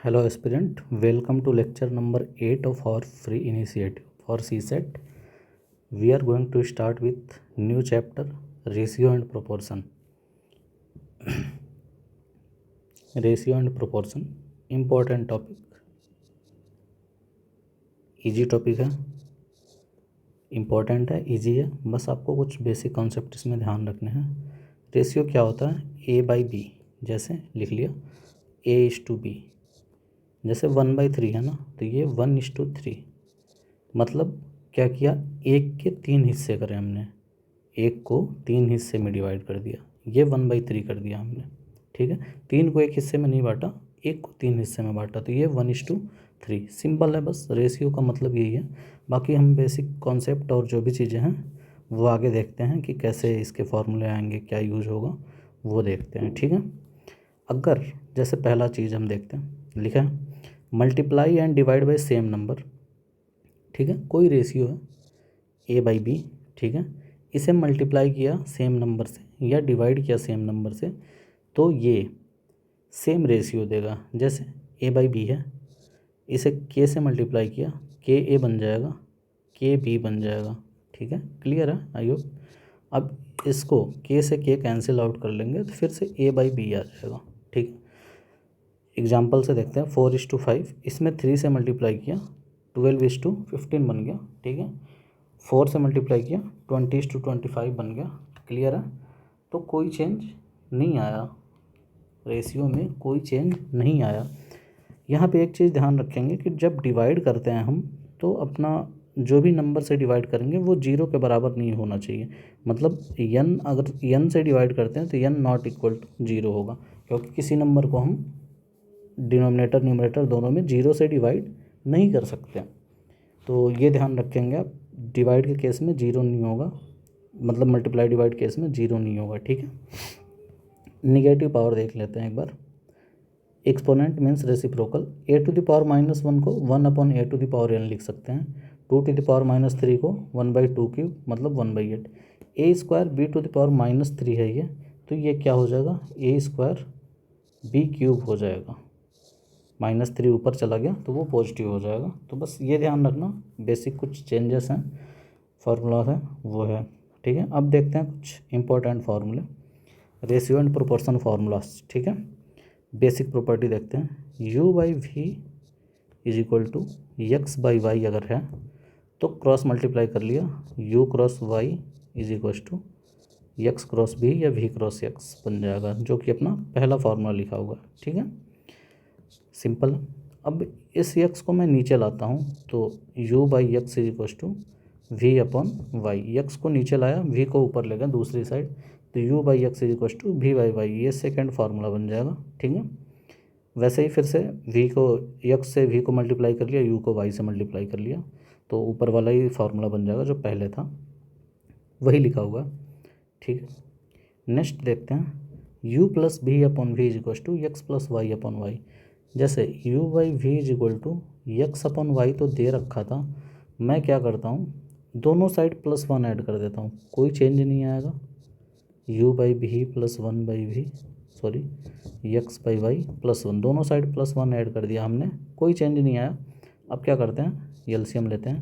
Hello aspirant, welcome to lecture number 8 of our free initiative for CSET. We are going to start with new chapter ratio and proportion. Ratio and proportion important topic, easy topic है, important है, easy है, बस आपको कुछ basic concept इसमें ध्यान रखने हैं। रेशियो क्या होता है? A/B, जैसे लिख लिया A/B, जैसे 1/3 है ना, तो ये 1:3, मतलब क्या किया, एक के 3 हिस्से करे हमने, एक को 3 हिस्से में डिवाइड कर दिया, ये 1/3 कर दिया हमने। ठीक है, 3 को एक हिस्से में नहीं बांटा, एक को 3 हिस्से में बांटा, तो ये 1:3। सिंपल है, बस रेशियो का मतलब यही है। बाकी हम बेसिक कॉन्सेप्ट और जो भी चीज़ें हैं वो आगे देखते हैं कि कैसे इसके फॉर्मूले आएंगे, क्या यूज होगा, वो देखते हैं। ठीक है, अगर जैसे पहला चीज़ हम देखते हैं, लिखा है multiply and divide by same number. ठीक है, कोई रेशियो है A/B, ठीक है, इसे मल्टीप्लाई किया सेम नंबर से या डिवाइड किया सेम नंबर से, तो ये सेम रेशियो देगा। जैसे A/B है, इसे K से मल्टीप्लाई किया, KA बन जाएगा, KB बन जाएगा। ठीक है, क्लियर है आई होप। अब इसको K से K कैंसिल आउट कर लेंगे तो फिर से A/B आ जाएगा। ठीक, एग्जाम्पल से देखते हैं। 4:5, इसमें 3 से मल्टीप्लाई किया 12:15 बन गया। ठीक है, 4 से मल्टीप्लाई किया 20:25 बन गया। क्लियर है, तो कोई चेंज नहीं आया, रेशियो में कोई चेंज नहीं आया। यहाँ पे एक चीज़ ध्यान रखेंगे कि जब डिवाइड करते हैं हम, तो अपना जो भी नंबर से डिवाइड करेंगे वो 0 के बराबर नहीं होना चाहिए। मतलब n, अगर n से डिवाइड करते हैं तो n नॉट इक्वल टू 0 होगा, क्योंकि किसी नंबर को हम डिनोमिनेटर न्यूमरेटर दोनों में 0 से डिवाइड नहीं कर सकते। तो ये ध्यान रखेंगे आप, डिवाइड के केस में 0 नहीं होगा, मतलब मल्टीप्लाई डिवाइड केस में 0 नहीं होगा। ठीक है, निगेटिव पावर देख लेते हैं एक बार। Exponent means reciprocal. A⁻−1 को 1/A⁴n लिख सकते हैं। 2⁻−3 को 1/2³ मतलब 1/8। A²B⁻−3 है ये, तो ये क्या हो जाएगा, A²B³ हो जाएगा। -3 ऊपर चला गया तो वो पॉजिटिव हो जाएगा। तो बस ये ध्यान रखना, बेसिक कुछ चेंजेस हैं, फार्मूला है वो है। ठीक है, अब देखते हैं कुछ इंपॉर्टेंट फार्मूले, रेशियो एंड प्रोपोर्शन फार्मूलास। ठीक है, बेसिक प्रॉपर्टी देखते हैं। U/V = X/Y अगर है तो क्रॉस मल्टीप्लाई कर लिया, U×Y = X×B या V×X बन जाएगा, जो कि अपना पहला फार्मूला लिखा हुआ है। ठीक है, सिंपल। अब इस x को मैं नीचे लाता हूँ, तो U/X = V/Y। x को नीचे लाया, v को ऊपर ले गया दूसरी साइड, तो U/X = V/Y, ये सेकेंड फार्मूला बन जाएगा। ठीक है, वैसे ही फिर से v को x से v को मल्टीप्लाई कर लिया, u को y से मल्टीप्लाई कर लिया, तो ऊपर वाला ही फार्मूला बन जाएगा, जो पहले था वही लिखा हुआ। ठीक है, नेक्स्ट देखते हैं। U+B/V = X+Y/Y। जैसे U/V = X/Y तो दे रखा था, मैं क्या करता हूँ, दोनों साइड +1 ऐड कर देता हूँ, कोई चेंज नहीं आएगा। U/V + 1/V, सॉरी X/Y +1, दोनों साइड +1 ऐड कर दिया हमने, कोई चेंज नहीं आया। अब क्या करते हैं, एलसीएम लेते हैं,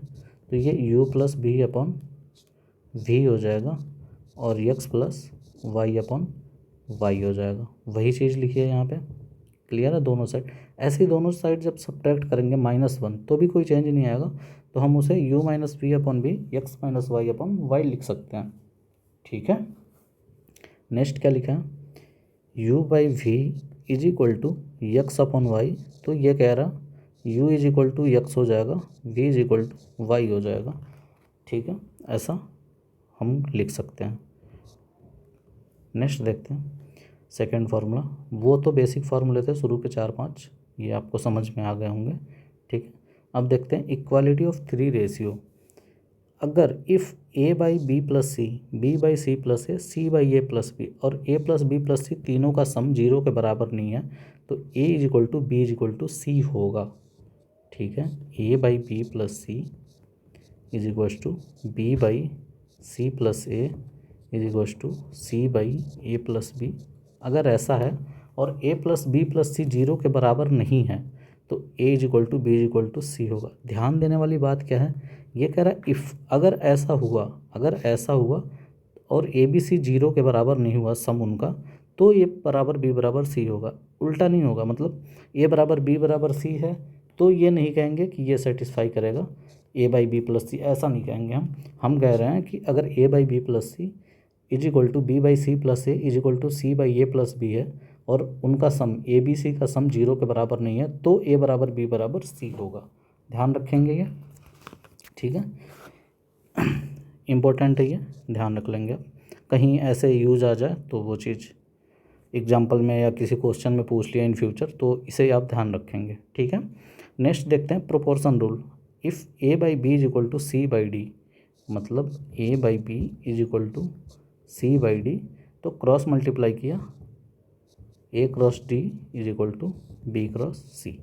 तो ये U+B/V हो जाएगा और X+Y/Y हो जाएगा। वही चीज़ लिखी है यहाँ पे, क्लियर है, दोनों साइड। ऐसे ही दोनों साइड जब सब्ट्रैक्ट करेंगे -1 तो भी कोई चेंज नहीं आएगा, तो हम उसे U-V/V X-Y/Y लिख सकते हैं। ठीक है, नेक्स्ट क्या लिखा है, U/V = X/Y, तो ये कह रहा U = X हो जाएगा, V = Y हो जाएगा। ठीक है, ऐसा हम लिख सकते हैं। नेक्स्ट देखते हैं सेकेंड फार्मूला। वो तो बेसिक फार्मूले थे शुरू के 4-5, ये आपको समझ में आ गए होंगे। ठीक है, अब देखते हैं इक्वालिटी ऑफ 3 रेशियो। अगर if A/B + C, B/C + A, C/A + B और A + B + C तीनों का सम 0 के बराबर नहीं है, तो A = B = C होगा। ठीक है, A/B + C = B/C + A = C/A + B। अगर ऐसा है और A + B + C 0 के बराबर नहीं है, तो A is equal to B is equal to C होगा। ध्यान देने वाली बात क्या है, ये कह रहा है इफ़ अगर ऐसा हुआ और ए बी सी जीरो के बराबर नहीं हुआ सम उनका, तो ए बराबर बी बराबर सी होगा। उल्टा नहीं होगा, मतलब ए बराबर बी बराबर सी है तो ये नहीं कहेंगे कि ये सेटिस्फाई करेगा A by B plus C, ऐसा नहीं कहेंगे हम कह रहे हैं कि अगर A by B plus C is equal to B by C plus A is equal to C by A plus B है और उनका सम ए बी सी का सम जीरो के बराबर नहीं है, तो ए बराबर बी बराबर सी होगा। ध्यान रखेंगे ये, ठीक है, इम्पोर्टेंट है ये, ध्यान रख लेंगे। कहीं ऐसे यूज आ जाए तो वो चीज़ एग्जाम्पल में या किसी क्वेश्चन में पूछ लिया इन फ्यूचर, तो इसे आप ध्यान रखेंगे, ठीक है। नेक्स्ट देखते हैं proportion rule. If A by B is equal to C by D, मतलब A by B is equal to C by D, तो क्रॉस मल्टीप्लाई किया A cross D is equal to B cross C,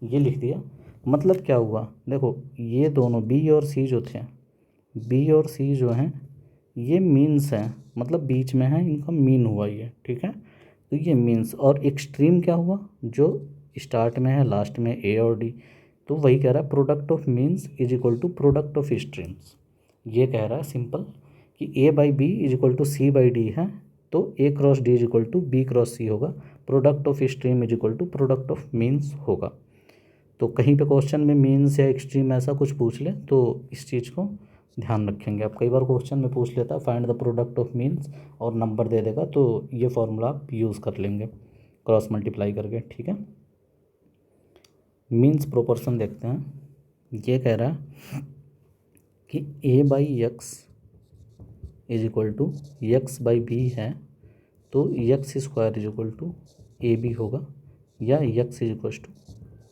ये लिख दिया। मतलब क्या हुआ, देखो ये दोनों बी और सी जो थे, बी और सी जो हैं ये मीन्स हैं, मतलब बीच में है, इनका मीन हुआ ये, ठीक है। तो ये मीन्स और एक्सट्रीम क्या हुआ, जो स्टार्ट में है लास्ट में ए और डी, तो वही कह रहा है product of means is equal to product of extremes. ये कह रहा है सिंपल कि A by B is equal to C by D है, तो A cross D is equal to B cross C होगा। Product of extreme is equal to product of means होगा। तो कहीं पे क्वेश्चन में मीन्स या एक्सट्रीम ऐसा कुछ पूछ ले तो इस चीज़ को ध्यान रखेंगे आप। कई बार क्वेश्चन में पूछ लेता find the product of means और नंबर दे देगा, तो ये फॉर्मूला आप यूज़ कर लेंगे क्रॉस मल्टीप्लाई करके, ठीक है। मीन्स प्रोपोर्शन देखते हैं। ये कह रहा है कि A by X is equal to X by B है, तो X square is equal to A B होगा, या X is equal to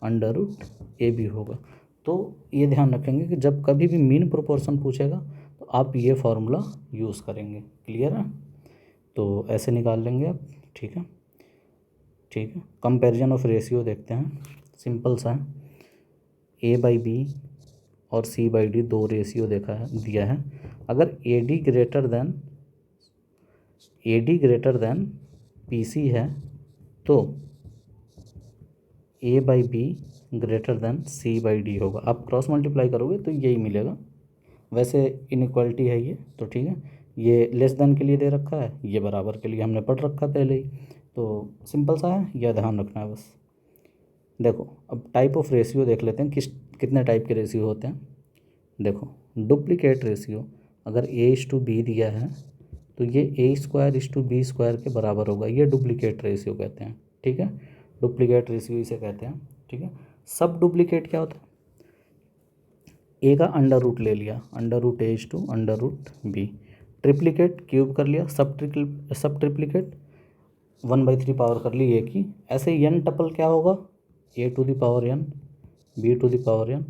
under root A B होगा। तो ये ध्यान रखेंगे कि जब कभी भी मीन प्रोपोर्शन पूछेगा तो आप ये फार्मूला यूज़ करेंगे। क्लियर है, तो ऐसे निकाल लेंगे आप, ठीक है, ठीक है। कंपैरिजन ऑफ रेशियो देखते हैं, सिंपल सा है। ए बाई बी और सी बाई डी दो रेशियो दिया है। अगर A D greater than B C है तो A by B greater than C by D होगा। आप क्रॉस मल्टीप्लाई करोगे तो यही मिलेगा। वैसे इनइक्वालिटी है ये, तो ठीक है, ये लेस देन के लिए दे रखा है, ये बराबर के लिए हमने पढ़ रखा पहले ही, तो सिंपल सा है, यह ध्यान रखना है बस। देखो अब टाइप ऑफ रेशियो देख लेते हैं, कितने टाइप के रेशियो होते हैं। देखो डुप्लीकेट रेशियो, अगर ए इज टू बी दिया है तो ये A square is to B square के बराबर होगा, ये डुप्लीकेट रेशियो कहते हैं, ठीक है। डुप्लीकेट रेशियो इसे कहते हैं, ठीक है। सब डुप्लीकेट क्या होता है, ए का अंडर रूट ले लिया, under root A is to under root B. Triplicate cube कर लिया, सब ट्रिप्लीकेट 1/3 पावर कर ली ए की। ऐसे एन टपल क्या होगा, A to the power N B to the power N,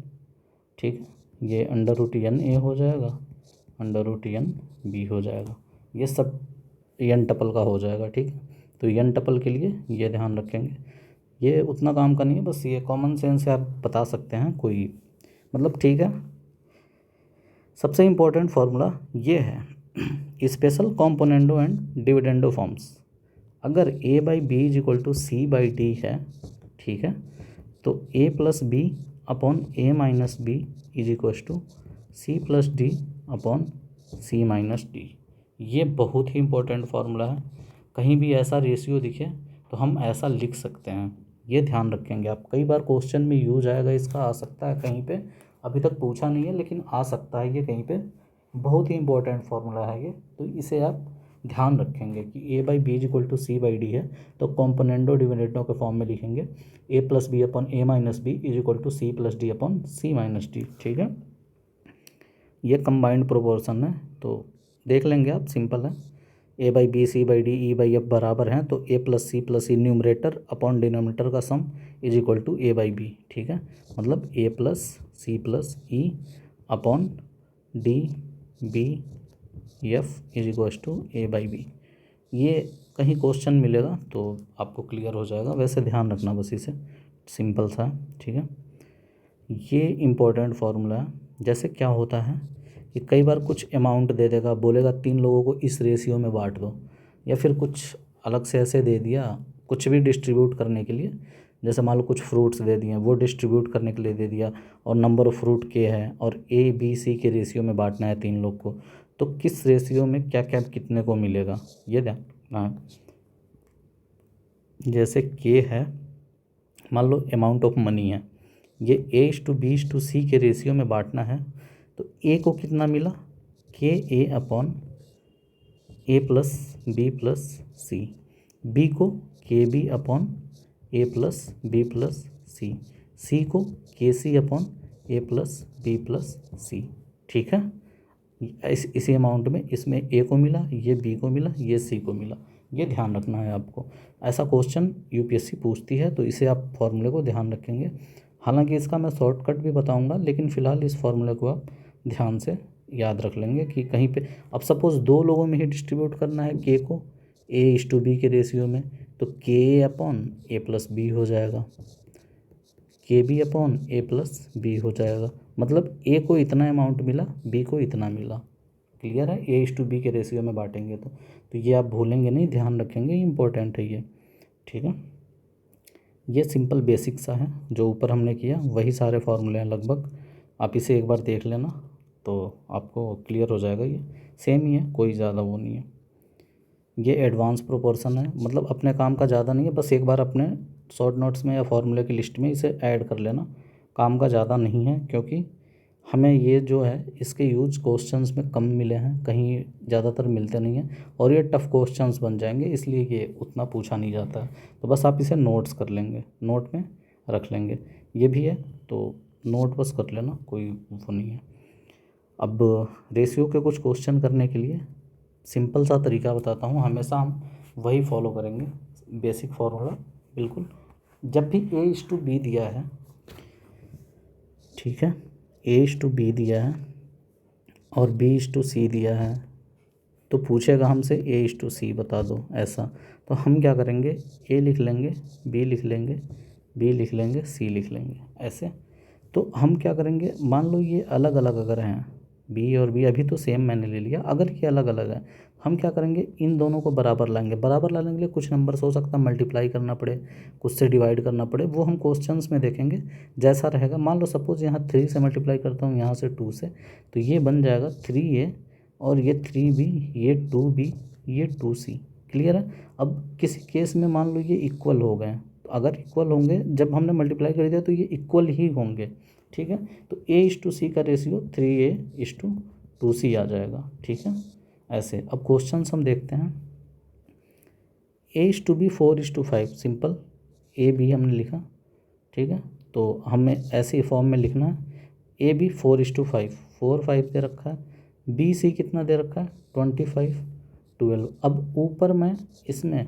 ठीक है। ये अंडर रूट एन ए हो जाएगा, अंडर रूट एन बी हो जाएगा, ये सब एन टपल का हो जाएगा, ठीक है। तो एन टपल के लिए ये ध्यान रखेंगे, ये उतना काम का नहीं है, बस ये कॉमन सेंस से आप बता सकते हैं, कोई मतलब, ठीक है। सबसे इम्पोर्टेंट फार्मूला ये है special componendo and dividendo forms. अगर A by B is equal to C by D है, ठीक है, तो A plus B upon A minus B is equal to C plus D upon C minus D. ये बहुत ही important formula है, कहीं भी ऐसा रेशियो दिखे तो हम ऐसा लिख सकते हैं, ये ध्यान रखेंगे आप। कई बार क्वेश्चन में यूज आएगा इसका, आ सकता है कहीं पे, अभी तक पूछा नहीं है लेकिन आ सकता है ये कहीं पे। बहुत ही इंपॉर्टेंट फार्मूला है ये, तो इसे आप ध्यान रखेंगे कि A by B is equal to C by D है, तो कॉम्पोनेंडो डिविडेंडो के फॉर्म में लिखेंगे A plus B upon A minus B is equal to C plus D upon C minus D, ठीक है। ये कंबाइंड प्रोपोर्शन है, तो देख लेंगे आप, सिंपल है। A by B C by D E by F बराबर हैं, तो A plus C numerator upon denominator का sum is equal to A by B, ठीक है। मतलब A plus E upon D B F is equal to A by B. ये कहीं question मिलेगा तो आपको क्लियर हो जाएगा, वैसे ध्यान रखना बस इसे, सिंपल सा, ठीक है। ये इम्पोर्टेंट फार्मूला है। जैसे क्या होता है कि कई बार कुछ अमाउंट दे देगा, बोलेगा 3 लोगों को इस रेशियो में बांट दो, या फिर कुछ अलग से ऐसे दे दिया कुछ भी डिस्ट्रीब्यूट करने के लिए, जैसे मान लो कुछ फ्रूट्स दे दिए, वो डिस्ट्रीब्यूट करने के लिए दे दिया, और नंबर ऑफ फ्रूट के है, और ए बी सी के रेशियो में बांटना है 3 लोग को, तो किस रेशियो में क्या क्या कितने को मिलेगा, ये ध्यान रखना है। जैसे के है, मान लो अमाउंट ऑफ मनी है, ये A/B/C के रेशियो में बांटना है, तो ए को कितना मिला, के A upon A plus B plus C, B को के B upon A plus B plus C, C को के C upon A plus B plus सी। ठीक है, इसी अमाउंट में इसमें ए को मिला, ये बी को मिला, ये सी को मिला, ये ध्यान रखना है आपको। ऐसा क्वेश्चन यूपीएससी पूछती है, तो इसे आप फॉर्मूले को ध्यान रखेंगे। हालांकि इसका मैं शॉर्टकट भी बताऊंगा, लेकिन फ़िलहाल इस फॉर्मूले को आप ध्यान से याद रख लेंगे कि कहीं पे अब सपोज़ 2 लोगों में ही डिस्ट्रीब्यूट करना है के को, A/B के रेशियो में, तो के अपॉन ए प्लस बी हो जाएगा, के B upon A plus B हो जाएगा, मतलब ए को इतना अमाउंट मिला, बी को इतना मिला। क्लियर है, A/B के रेशियो में बांटेंगे तो ये आप भूलेंगे नहीं, ध्यान रखेंगे, इंपॉर्टेंट है ये। ठीक है, ये सिंपल बेसिक सा है, जो ऊपर हमने किया वही सारे फार्मूले हैं लगभग। आप इसे एक बार देख लेना तो आपको क्लियर हो जाएगा, ये सेम ही है, कोई ज़्यादा वो नहीं है। ये एडवांस प्रोपोर्शन है, मतलब अपने काम का ज़्यादा नहीं है, बस एक बार अपने शॉर्ट नोट्स में या फार्मूले की लिस्ट में इसे ऐड कर लेना, काम का ज़्यादा नहीं है, क्योंकि हमें ये जो है इसके यूज क्वेश्चंस में कम मिले हैं, कहीं ज़्यादातर मिलते नहीं हैं, और ये टफ़ क्वेश्चंस बन जाएंगे, इसलिए ये उतना पूछा नहीं जाता है। तो बस आप इसे नोट्स कर लेंगे, नोट में रख लेंगे, ये भी है तो नोट बस कर लेना, कोई वो नहीं है। अब रेशियो के कुछ क्वेश्चन करने के लिए सिंपल सा तरीका बताता हूँ, हमेशा हम वही फॉलो करेंगे, बेसिक फार्मूला बिल्कुल। जब भी A/B दिया है, ठीक है, A/B दिया है और B/C दिया है, तो पूछेगा हमसे A/C बता दो, ऐसा तो हम क्या करेंगे, A लिख लेंगे, B लिख लेंगे, B लिख लेंगे, C लिख लेंगे, ऐसे। तो हम क्या करेंगे, मान लो ये अलग अलग अगर हैं, B और B, अभी तो सेम मैंने ले लिया, अगर ये अलग अलग है हम क्या करेंगे, इन दोनों को बराबर लाएंगे। बराबर लाने के लिए कुछ नंबर हो सकता है मल्टीप्लाई करना पड़े, कुछ से डिवाइड करना पड़े, वो हम क्वेश्चंस में देखेंगे जैसा रहेगा। मान लो सपोज़ यहाँ 3 से मल्टीप्लाई करता हूँ, यहाँ से 2 से, तो ये बन जाएगा 3A, और ये 3B, ये 2B, ये 2C। क्लियर है। अब किसी केस में मान लो ये इक्वल हो गए, तो अगर इक्वल होंगे, जब हमने मल्टीप्लाई कर दिया तो ये इक्वल ही होंगे। ठीक है, तो A/C का रेशियो 3A/2C आ जाएगा। ठीक है, ऐसे। अब क्वेश्चन हम देखते हैं। A/B 4:5, सिंपल, A B हमने लिखा। ठीक है, तो हमें ऐसे फॉर्म में लिखना है, A B 4:5, 4 5 दे रखा है, B C कितना दे रखा है 25 12। अब ऊपर मैं इसमें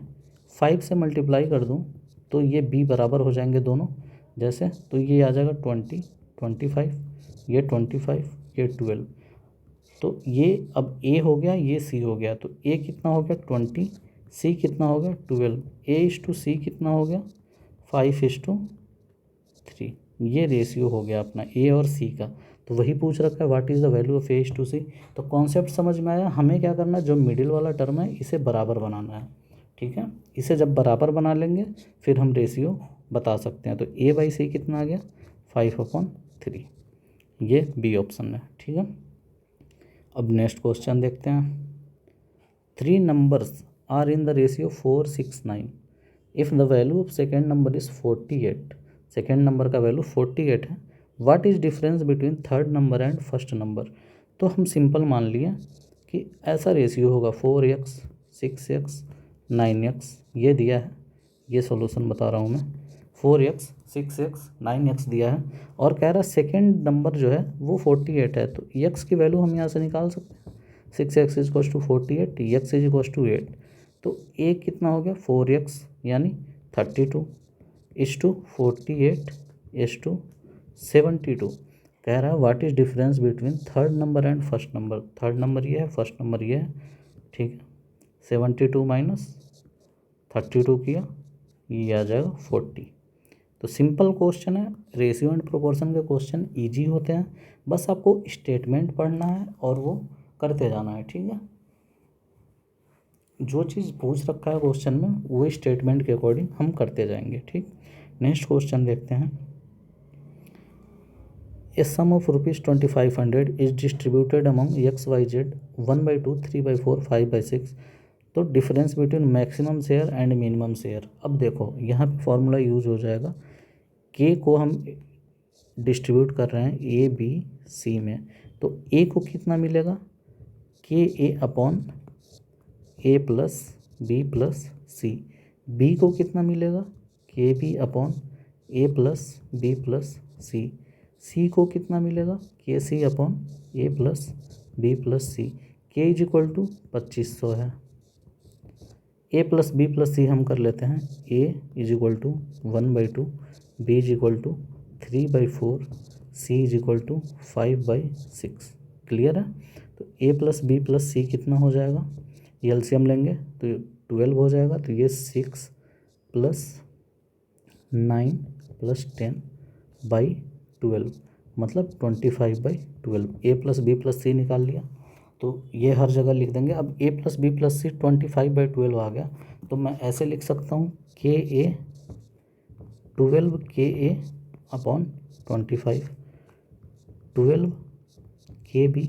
5 से मल्टीप्लाई कर दूं तो ये B बराबर हो जाएंगे दोनों, जैसे, तो ये आ जाएगा 20 25, ये 25, ये 12। तो ये अब A हो गया, ये C हो गया, तो A कितना हो गया 20, C कितना हो गया 12, A/C कितना हो गया 5:3। ये रेशियो हो गया अपना A और C का। तो वही पूछ रखा है, what is the value of A/C। तो कॉन्सेप्ट समझ में आया। हमें क्या करना है, जो मिडिल वाला टर्म है इसे बराबर बनाना है। ठीक है, इसे जब बराबर बना लेंगे फिर हम रेशियो बता सकते हैं। तो A/C कितना आ गया 5/3, ये बी ऑप्शन है। ठीक है, अब नेक्स्ट क्वेश्चन देखते हैं। 3 numbers are in the ratio 4 6 9 if the value of second number is 48, second number का वैल्यू 48 है, what is difference between third number and first number. तो हम सिंपल मान लिए कि ऐसा रेशियो होगा 4x 6x 9x, ये दिया है, ये सॉल्यूशन बता रहा हूँ मैं। 4x 6x 9x दिया है, और कह रहा है सेकेंड नंबर जो है वो 48 है, तो x की वैल्यू हम यहाँ से निकाल सकते हैं। 6x is equals to 48, x is equals to 8, तो a कितना हो गया 4x यानी 32 इज टू 48 इज टू 72। कह रहा है what is difference between third number and first number. Third number ये है, फर्स्ट नंबर ये है। ठीक है, 72 माइनस 32 किया, ये आ जाएगा 40। तो सिंपल क्वेश्चन है, रेशियो एंड प्रोपोर्शन के क्वेश्चन इजी होते हैं, बस आपको स्टेटमेंट पढ़ना है और वो करते जाना है। ठीक है, जो चीज़ पूछ रखा है क्वेश्चन में वो स्टेटमेंट के अकॉर्डिंग हम करते जाएंगे। ठीक, नेक्स्ट क्वेश्चन देखते हैं। A sum of ₹2500 is distributed among XYZ 1/2 3/4 5/6। तो difference between maximum share and minimum share. अब देखो यहाँ पे फॉर्मूला यूज हो जाएगा। के को हम डिस्ट्रीब्यूट कर रहे हैं ए बी सी में, तो ए को कितना मिलेगा, K A upon A plus B plus C. B को कितना मिलेगा, K B upon A plus B plus C. C को कितना मिलेगा, K C upon A plus B plus C. K is equal to 2500 है। A plus B plus C हम कर लेते हैं। A is equal to 1/2, B is equal to 3/4, C is equal to 5/6। Clear है। तो ए प्लस बी प्लस सी कितना हो जाएगा, ये एलसीएम लेंगे तो 12 हो जाएगा। तो ये 6 + 9 + 10/12 मतलब 25/12। ए प्लस बी प्लस सी निकाल लिया, तो ये हर जगह लिख देंगे। अब ए प्लस बी प्लस सी 25/12 आ गया, तो मैं ऐसे लिख सकता हूँ के ए 12 के ए अपॉन 25, 12 के बी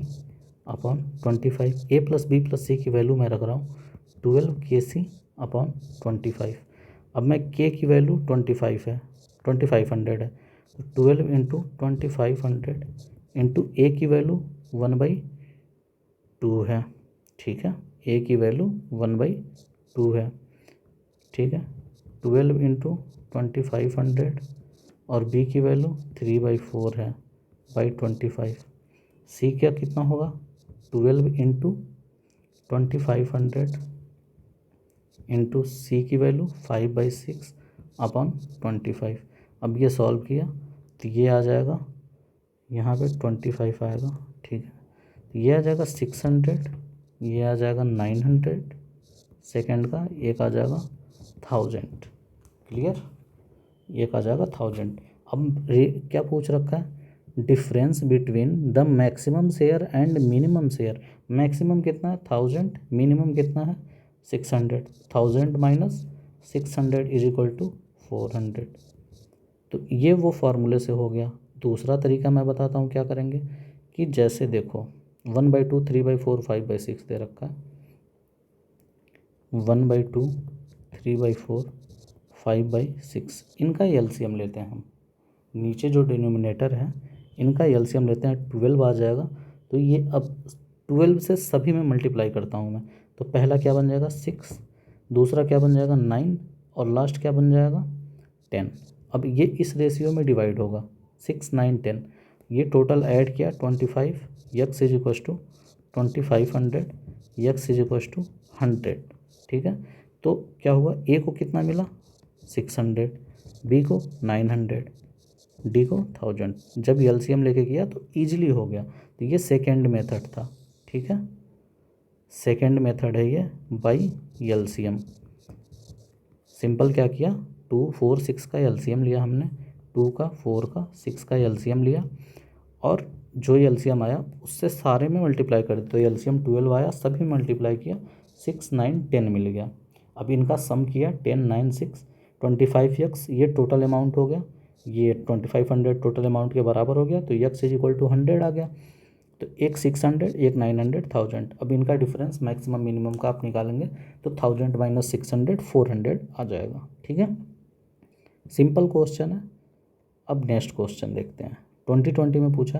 अपॉन 25। ए प्लस बी प्लस सी की वैल्यू मैं रख रहा हूँ 12 के सी अपॉन 25। अब मैं के की वैल्यू 25 है, 2500 है, तो 12 इंटू 2500 इंटू ए की वैल्यू 1/2 है। ठीक है, ए की वैल्यू 1/2 है। ठीक है, 12 इंटू 2500 और बी की वैल्यू 3/4 है बाई 25। सी क्या कितना होगा, 12 इंटू 2500 इंटू सी की वैल्यू 5/6 अपॉन 25। अब ये सॉल्व किया तो ये आ जाएगा, यहाँ पे 25 आएगा। ठीक है, तो ये आ जाएगा 600, ये आ जाएगा 900 सेकेंड का, एक आ जाएगा 1000। क्लियर, एक आ जाएगा 1000। अब क्या पूछ रखा है, difference between the maximum share and minimum share. Maximum कितना है 1000, मिनिमम कितना है 600। 1000 माइनस 600 इज इक्वल टू 400। तो ये वो फार्मूले से हो गया। दूसरा तरीका मैं बताता हूँ क्या करेंगे, कि जैसे देखो 1/2 3/4 5/6 दे रखा है। 1/2 3/4 5/6 इनका एलसीएम लेते हैं हम। नीचे जो डिनोमिनेटर है इनका एलसीएम लेते हैं, 12 आ जाएगा। तो ये अब 12 से सभी में मल्टीप्लाई करता हूँ मैं, तो पहला क्या बन जाएगा 6, दूसरा क्या बन जाएगा 9 और लास्ट क्या बन जाएगा 10। अब ये इस रेशियो में डिवाइड होगा 6 9 10। ये टोटल ऐड किया 25, x is equal to 2500, x is equal to 100। ठीक है, तो क्या हुआ, ए को कितना मिला 600, बी को 900, डी को 1000। जब एलसीएम लेके किया तो ईजिली हो गया। तो ये सेकेंड मेथड था। ठीक है, सेकेंड मेथड है ये बाई एलसीएम। सिंपल क्या किया, 2 4 6 का एलसीएम लिया हमने, 2 का 4 का 6 का एलसीएम लिया और जो एलसीएम आया उससे सारे में मल्टीप्लाई कर दिया। तो एलसीएम 12 आया, सभी मल्टीप्लाई किया, 6 9 10 मिल गया। अब इनका सम किया 10 9 6 25x, ये टोटल अमाउंट हो गया, ये 2500 टोटल अमाउंट के बराबर हो गया। तो x इज इक्वल टू 100 आ गया। तो एक 600 एक 900 1000। अब इनका डिफरेंस मैक्सिमम मिनिमम का आप निकालेंगे तो 1000 माइनस 600 400 आ जाएगा। ठीक है, सिंपल क्वेश्चन है। अब नेक्स्ट क्वेश्चन देखते हैं। 2020 में पूछा,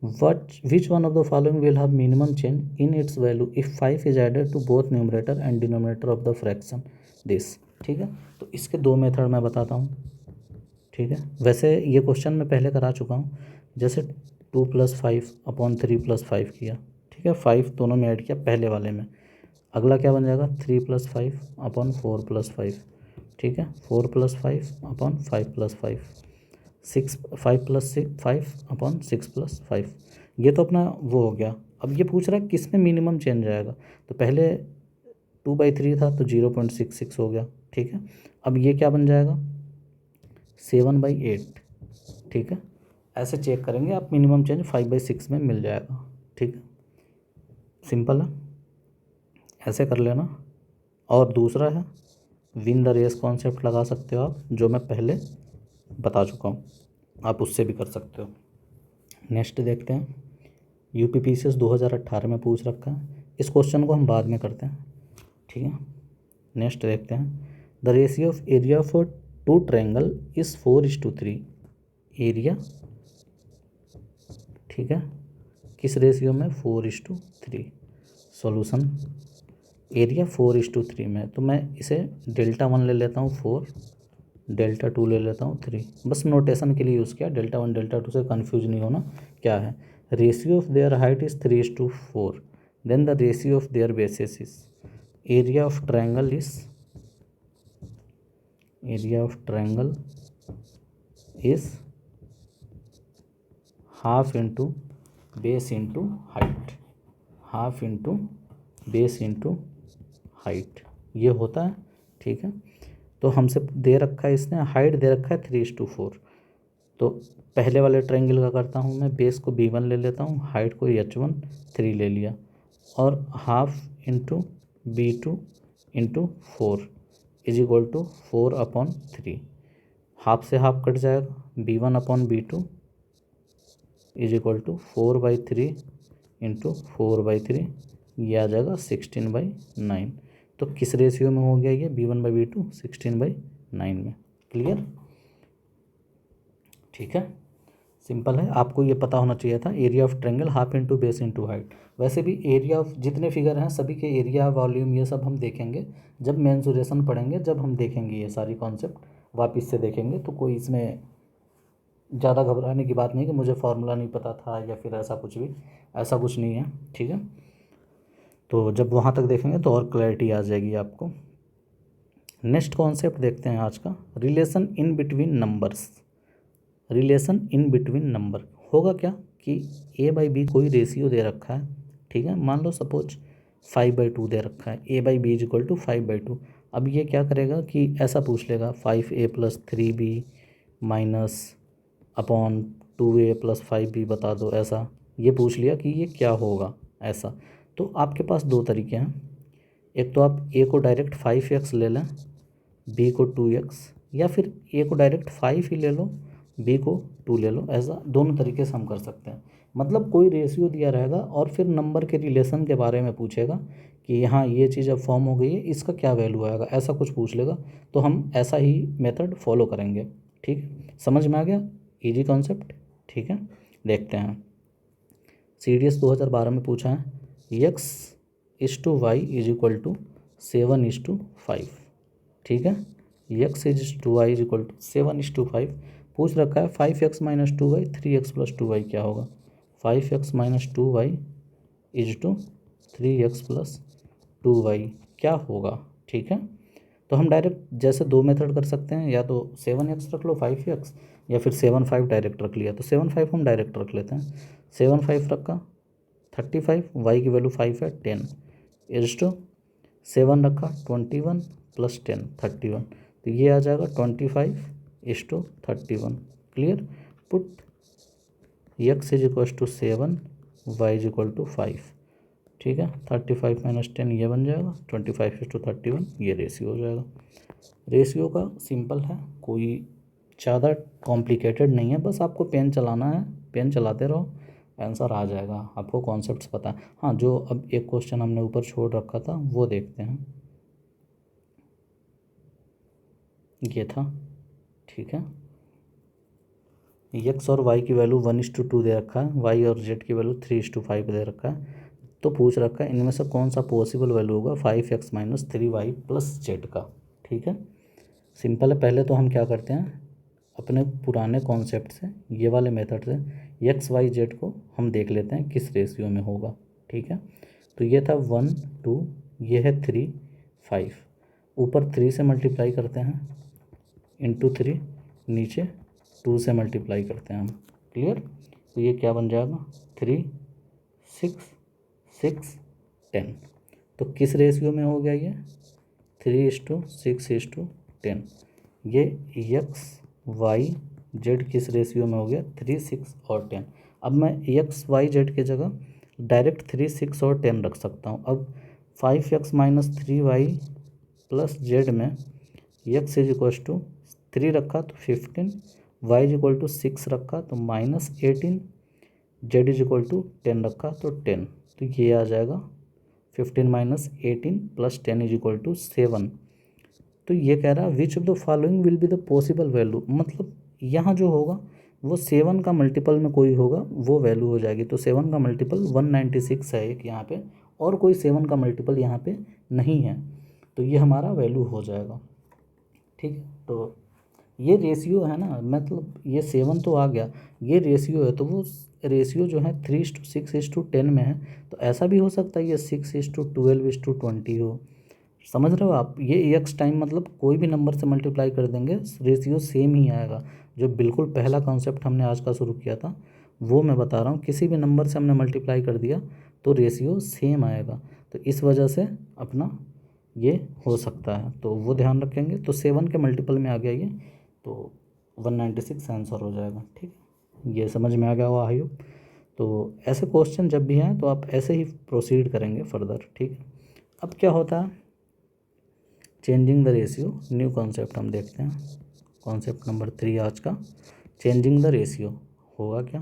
which one of the following will have minimum change in its value if 5 is added to both numerator and denominator of the fraction this. ठीक है, तो इसके दो मेथड मैं बताता हूँ। ठीक है, वैसे ये क्वेश्चन मैं पहले करा चुका हूँ। जैसे 2 + 5 अपॉन 3 + 5 किया। ठीक है, 5 दोनों में ऐड किया पहले वाले में। अगला क्या बन जाएगा 3 + 5 अपॉन 4 + 5। ठीक है, 4 + 5 अपॉन 5 + 5, 5 + 6 5 अपॉन 6 + 5। ये तो अपना वो हो गया। अब ये पूछ रहा है किस में मिनिमम चेंज आएगा, तो पहले 2/3 था तो 0.66 हो गया। ठीक है, अब ये क्या बन जाएगा 7/8। ठीक है, ऐसे चेक करेंगे आप, मिनिमम चेंज 5/6 में मिल जाएगा। ठीक है, सिंपल है, ऐसे कर लेना। और दूसरा है विन द रेस कॉन्सेप्ट लगा सकते हो आप, जो मैं पहले बता चुका हूँ, आप उससे भी कर सकते हो। नेक्स्ट देखते हैं, यूपीपीसीएस 2018 में पूछ रखा है, इस क्वेश्चन को हम बाद में करते हैं, ठीक है। नेक्स्ट देखते हैं, the ratio of area for two triangle is 4:3। Area, ठीक है, किस रेशियो में, 4:3। सॉल्यूशन, एरिया 4:3 में, तो मैं इसे Δ1 ले लेता हूँ 4, Δ2 ले लेता हूँ 3, बस नोटेशन के लिए यूज़ किया, Δ1 Δ2 से कंफ्यूज नहीं होना। क्या है, ratio of their height is 3:4, then the ratio of their bases is, area of triangle is, area of triangle is half into base into height, half into base into height, ये होता है, ठीक है। तो हमसे दे रखा है, इसने हाइट दे रखा है 3:4, तो पहले वाले ट्रायंगल का करता हूँ मैं, बेस को B1 ले लेता हूँ, हाइट को H1 3 ले लिया, और half into B2 into 4 is equal to 4/3, half से हाफ कट जाएगा, B1/B2 is equal to 4/3 into 4/3, ये आ जाएगा 16/9। तो किस रेशियो में हो गया ये, B1/B2 16/9 में। क्लियर, ठीक है, सिंपल है, आपको ये पता होना चाहिए था। Area of triangle half into base into height. वैसे भी एरिया ऑफ जितने फिगर हैं सभी के एरिया, वॉल्यूम, ये सब हम देखेंगे जब मेंसुरेशन पढ़ेंगे, जब हम देखेंगे ये सारी कॉन्सेप्ट वापस से देखेंगे, तो कोई इसमें ज़्यादा घबराने की बात नहीं कि मुझे फार्मूला नहीं पता था या फिर ऐसा कुछ भी, ऐसा कुछ नहीं है, ठीक है। तो जब वहाँ तक देखेंगे तो और क्लैरिटी आ जाएगी आपको। नेक्स्ट कॉन्सेप्ट देखते हैं आज का, relation in between numbers. Relation in between number होगा क्या कि A/B कोई रेशियो दे रखा है, ठीक है, मान लो सपोज 5/2 दे रखा है, A/B इज इक्वल टू 5/2। अब ये क्या करेगा कि ऐसा पूछ लेगा 5A + 3B minus upon 2A + 5B बता दो, ऐसा ये पूछ लिया कि ये क्या होगा ऐसा। तो आपके पास दो तरीके हैं, एक तो आप A को डायरेक्ट 5x ले लें, B को 2x, या फिर A को डायरेक्ट 5 ही ले लो, B को 2 ले लो, ऐसा दोनों तरीके से हम कर सकते हैं। मतलब कोई रेशियो दिया रहेगा और फिर नंबर के रिलेशन के बारे में पूछेगा कि यहाँ ये चीज़ अब फॉर्म हो गई है, इसका क्या वैल्यू आएगा, ऐसा कुछ पूछ लेगा, तो हम ऐसा ही मेथड फॉलो करेंगे, ठीक है। समझ में आ गया, इजी कॉन्सेप्ट, ठीक है। देखते हैं, CDS 2012 में पूछा है, x/y इज इक्वल टू 7:5, ठीक है, x/y इज इक्वल टू 7:5 पूछ रखा है। 5x - 2y 3x + 2y क्या होगा, 5x - 2y is to 3x + 2y क्या होगा, ठीक है। तो हम डायरेक्ट जैसे दो मेथड कर सकते हैं, या तो 7x रख लो 5x, या फिर 7 5 डायरेक्ट रख लिया, तो 7 5 हम डायरेक्ट रख लेते हैं। 7 5 रखा 35, y की वैल्यू 5 है 10 इज टू 7 रखा 21 + 10 31, तो ये आ जाएगा 25:31। Clear, put x is equal to 7, y is equal to 5, ठीक है। 35 - 10 ये बन जाएगा, 25:31 ये रेशियो हो जाएगा। रेशियो का सिंपल है, कोई ज़्यादा कॉम्प्लिकेटेड नहीं है, बस आपको पेन चलाना है, पेन चलाते रहो, आंसर आ जाएगा, आपको कॉन्सेप्ट्स पता है। हाँ, जो अब एक क्वेश्चन हमने ऊपर छोड़ रखा था वो देखते हैं, ये था, ठीक है। x और y की वैल्यू 1:2 दे रखा है, y और z की वैल्यू 3:5 दे रखा है, तो पूछ रखा है इनमें से कौन सा पॉसिबल वैल्यू होगा 5x - 3y + z का, ठीक है। सिंपल है, पहले तो हम क्या करते हैं, अपने पुराने कॉन्सेप्ट से, ये वाले मेथड से x y z को हम देख लेते हैं किस रेशियो में होगा, ठीक है। तो ये था 1 2, ये है 3 5, ऊपर 3 से मल्टीप्लाई करते हैं इंटू 3, नीचे 2 से मल्टीप्लाई करते हैं हम। क्लियर, तो ये क्या बन जाएगा 3 6 6 10, तो किस रेशियो में हो गया ये 3:6:10। ये x y z किस रेशियो में हो गया 3 6 और 10। अब मैं x y z के जगह डायरेक्ट 3 6 और 10 रख सकता हूँ। अब 5x - 3y + z में एक्स इज इक्वल टू 3 रखा तो 15, वाई इज इक्वल टू 6 रखा तो -18, जेड इज इक्वल टू 10 रखा तो 10। तो ये आ जाएगा 15 - 18 + 10 इज इक्वल टू 7। तो ये कह रहा है which of the following will be the possible value, मतलब यहाँ जो होगा वो 7 का मल्टीपल में कोई होगा वो वैल्यू हो जाएगी। तो 7 का मल्टीपल 196 है एक यहाँ पे, और कोई 7 का मल्टीपल यहाँ पे नहीं है, तो ये हमारा वैल्यू हो जाएगा। ठीक है, तो ये रेशियो है ना, मतलब ये 7 तो आ गया, ये रेशियो है, तो वो रेशियो जो है 3:6:10 में है। तो ऐसा भी हो सकता है ये 6:12:20 हो। समझ रहे हो आप, ये एक्स टाइम मतलब कोई भी नंबर से मल्टीप्लाई कर देंगे रेशियो सेम ही आएगा। जो बिल्कुल पहला कॉन्सेप्ट हमने आज का शुरू किया था वो मैं बता रहा हूँ, किसी भी नंबर से हमने मल्टीप्लाई कर दिया तो रेशियो सेम आएगा। तो इस वजह से अपना ये हो सकता है, तो वो ध्यान रखेंगे। तो 7 के मल्टीपल में आ गया ये, तो 196 आंसर हो जाएगा। ठीक है, ये समझ में आ गया हुआ आई होप। तो ऐसे क्वेश्चन जब भी हैं तो आप ऐसे ही प्रोसीड करेंगे फर्दर। ठीक है, अब क्या होता है changing the ratio, new concept हम देखते हैं। कॉन्सेप्ट नंबर 3 आज का, चेंजिंग द रेशियो। होगा क्या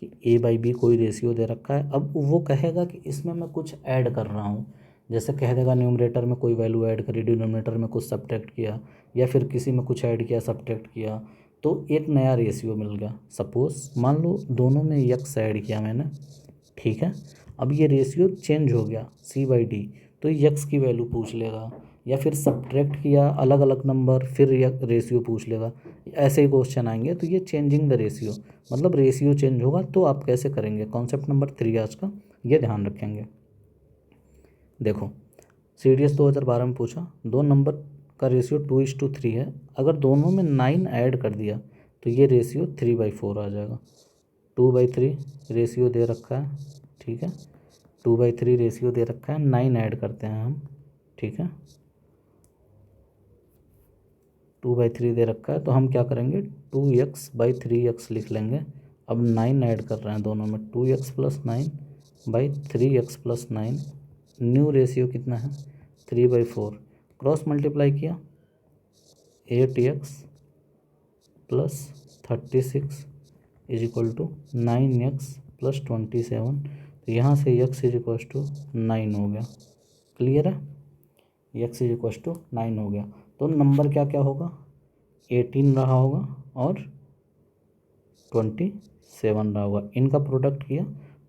कि a/b कोई रेशियो दे रखा है, अब वो कहेगा कि इसमें मैं कुछ ऐड कर रहा हूँ। जैसे कह देगा न्यूमरेटर में कोई वैल्यू ऐड करी, डिनोमिनेटर में कुछ सब्ट्रैक्ट किया, या फिर किसी में कुछ ऐड किया सब्ट्रैक्ट किया, तो एक नया रेशियो मिल गया। सपोज़ मान लो दोनों में x ऐड किया मैंने, ठीक है, अब ये रेशियो चेंज हो गया c/d, तो x की वैल्यू पूछ लेगा, या फिर सब्ट्रैक्ट किया अलग अलग नंबर फिर रेशियो पूछ लेगा। ऐसे ही क्वेश्चन आएंगे। तो ये चेंजिंग द रेशियो मतलब रेशियो चेंज होगा, तो आप कैसे करेंगे। कॉन्सेप्ट नंबर 3 आज का ये ध्यान रखेंगे। देखो CDS 2012 में पूछा, दो नंबर का रेशियो 2:3 है, अगर दोनों में 9 ऐड कर दिया तो ये रेशियो 3/4 आ जाएगा। 2/3 रेशियो दे रखा है, ठीक है, 2/3 रेशियो दे रखा है, 9 ऐड करते हैं हम, ठीक है, 2/3 दे रखा है, तो हम क्या करेंगे 2x/3x लिख लेंगे। अब 9 ऐड कर रहे हैं दोनों में, 2x + 9/3x + 9, न्यू रेशियो कितना है 3/4, क्रॉस मल्टीप्लाई किया 8x + 36 is equal to 9x + 27। तो यहाँ से x इज इक्वल टू 9 हो गया। क्लियर है, x इज इक्वल टू 9 हो गया। तो नंबर क्या क्या होगा 18 रहा होगा और 27 रहा होगा, इनका प्रोडक्ट किया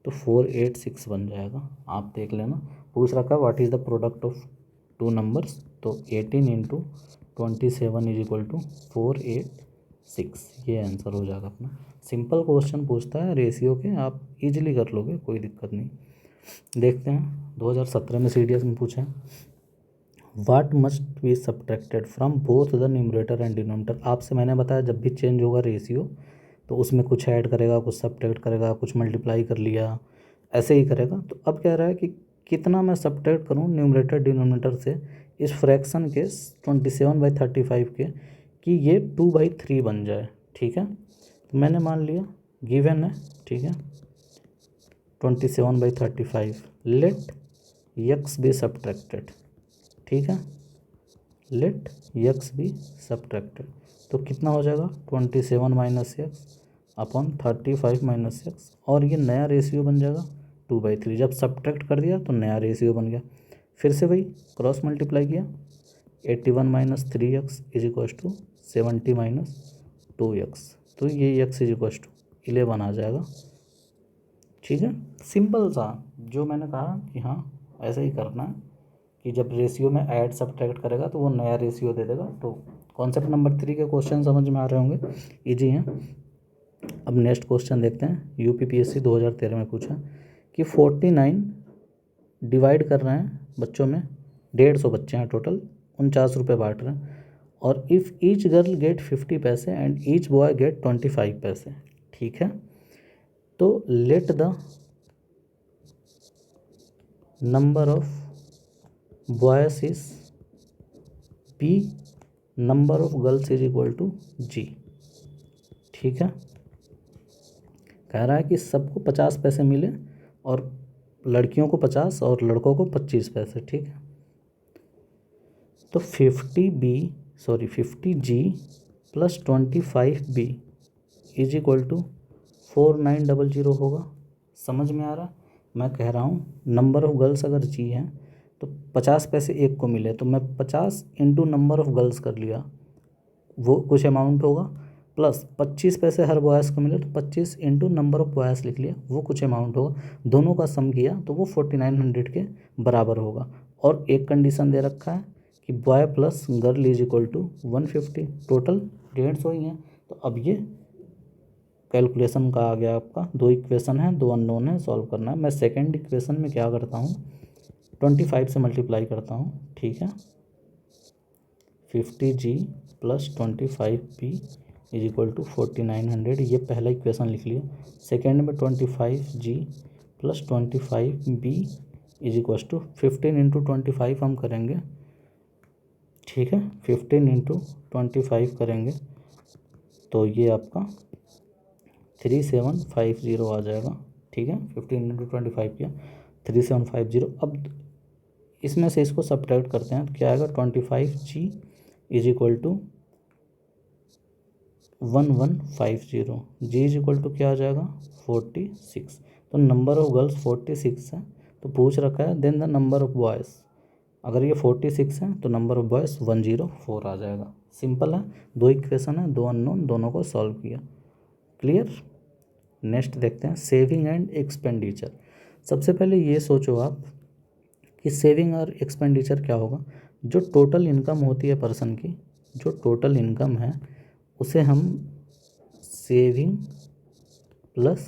तो 486 बन जाएगा। आप देख लेना, पूछ रखा है what is the product of two numbers, तो 18 × 27 इज इक्वल टू 486, ये आंसर हो जाएगा अपना। सिंपल क्वेश्चन पूछता है रेशियो के, आप इजीली कर लोगे, कोई दिक्कत नहीं। देखते हैं 2017 में CDS में पूछा है what must be subtracted from both the numerator and denominator. आपसे मैंने बताया जब भी चेंज होगा रेशियो तो उसमें कुछ ऐड करेगा, कुछ सब्ट्रैक्ट करेगा, कुछ मल्टीप्लाई कर लिया, ऐसे ही करेगा। तो अब कह रहा है कि कितना मैं सब्ट्रैक्ट करूं न्यूमरेटर डिनोमिनेटर से इस फ्रैक्शन के 27/35 के, कि ये 2/3 बन जाए। ठीक है, तो मैंने मान लिया गिवन है, ठीक है, 27/35, लेट x बी सब्ट्रैक्टेड, ठीक है, लेट x बी सब्ट्रैक्टेड। तो कितना हो जाएगा 27 - x अपॉन 35 - x, और ये नया रेशियो बन जाएगा 2/3। जब सब्ट्रैक्ट कर दिया तो नया रेशियो बन गया। फिर से वही क्रॉस मल्टीप्लाई किया 81 - 3x is equal to 70 - 2x, तो ये x इज इक्वल टू 11 आ जाएगा। ठीक है, सिंपल सा, जो मैंने कहा कि हाँ ऐसे ही करना है कि जब रेशियो में ऐड सब्ट्रैक्ट करेगा तो वो नया रेशियो दे देगा। तो कॉन्सेप्ट नंबर 3 के क्वेश्चन समझ में आ रहे होंगे, इजी हैं। अब नेक्स्ट क्वेश्चन देखते हैं। UPPSC 2013 में पूछा कि 49 डिवाइड कर रहे हैं बच्चों में, 150 बच्चे हैं टोटल, 49 रुपये बांट रहे हैं, और इफ़ ईच गर्ल गेट 50 पैसे एंड ईच बॉय गेट 25 पैसे। ठीक है, तो let the number of boys is B, number of girls is equal to G। ठीक है, कह रहा है कि सबको 50 पैसे मिले और लड़कियों को 50 और लड़कों को 25 पैसे। ठीक है, तो 50B sorry 50G plus 25B is equal to 4900 होगा। समझ में आ रहा? मैं कह रहा हूँ नंबर ऑफ़ गर्ल्स अगर जी हैं तो 50 पैसे एक को मिले तो मैं 50 इंटू नंबर ऑफ़ गर्ल्स कर लिया, वो कुछ अमाउंट होगा, प्लस 25 पैसे हर बॉयज़ को मिले तो 25 इंटू नंबर ऑफ़ बॉयज़ लिख लिया, वो कुछ अमाउंट होगा। दोनों का सम किया तो वो 4900 के बराबर होगा। और एक कंडीशन दे रखा है कि boy plus girl is equal to 150, total 150 ही है। तो अब ये कैलकुलेशन का आ गया आपका, दो इक्वेशन है, दो अननोन है, सॉल्व करना है। मैं सेकेंड इक्वेशन में क्या करता हूँ, 25 से मल्टीप्लाई करता हूँ, ठीक है। 50G plus 25B is equal to 4900, ये पहला इक्वेशन लिख लिया। सेकेंड में 25G plus 25B is equal to 15 into 25 हम करेंगे, ठीक है। 15 इंटू 25 करेंगे तो ये आपका 3750 आ जाएगा, ठीक है। 15 इंटू 25 किया 3750। अब इसमें से इसको सब्ट्रैक्ट करते हैं तो क्या आएगा, 25G is equal to 1150, G is equal to क्या आ जाएगा 46। तो नंबर ऑफ़ गर्ल्स 46 है, तो पूछ रखा है then the number of boys. अगर ये 46 है तो नंबर ऑफ़ बॉयज़ 104 आ जाएगा। सिंपल है, दो इक्वेशन है, दो अननोन, दोनों को सॉल्व किया। क्लियर? नेक्स्ट देखते हैं सेविंग एंड एक्सपेंडिचर। सबसे पहले ये सोचो आप कि सेविंग और एक्सपेंडिचर क्या होगा। जो टोटल इनकम होती है पर्सन की, जो टोटल इनकम है उसे हम सेविंग प्लस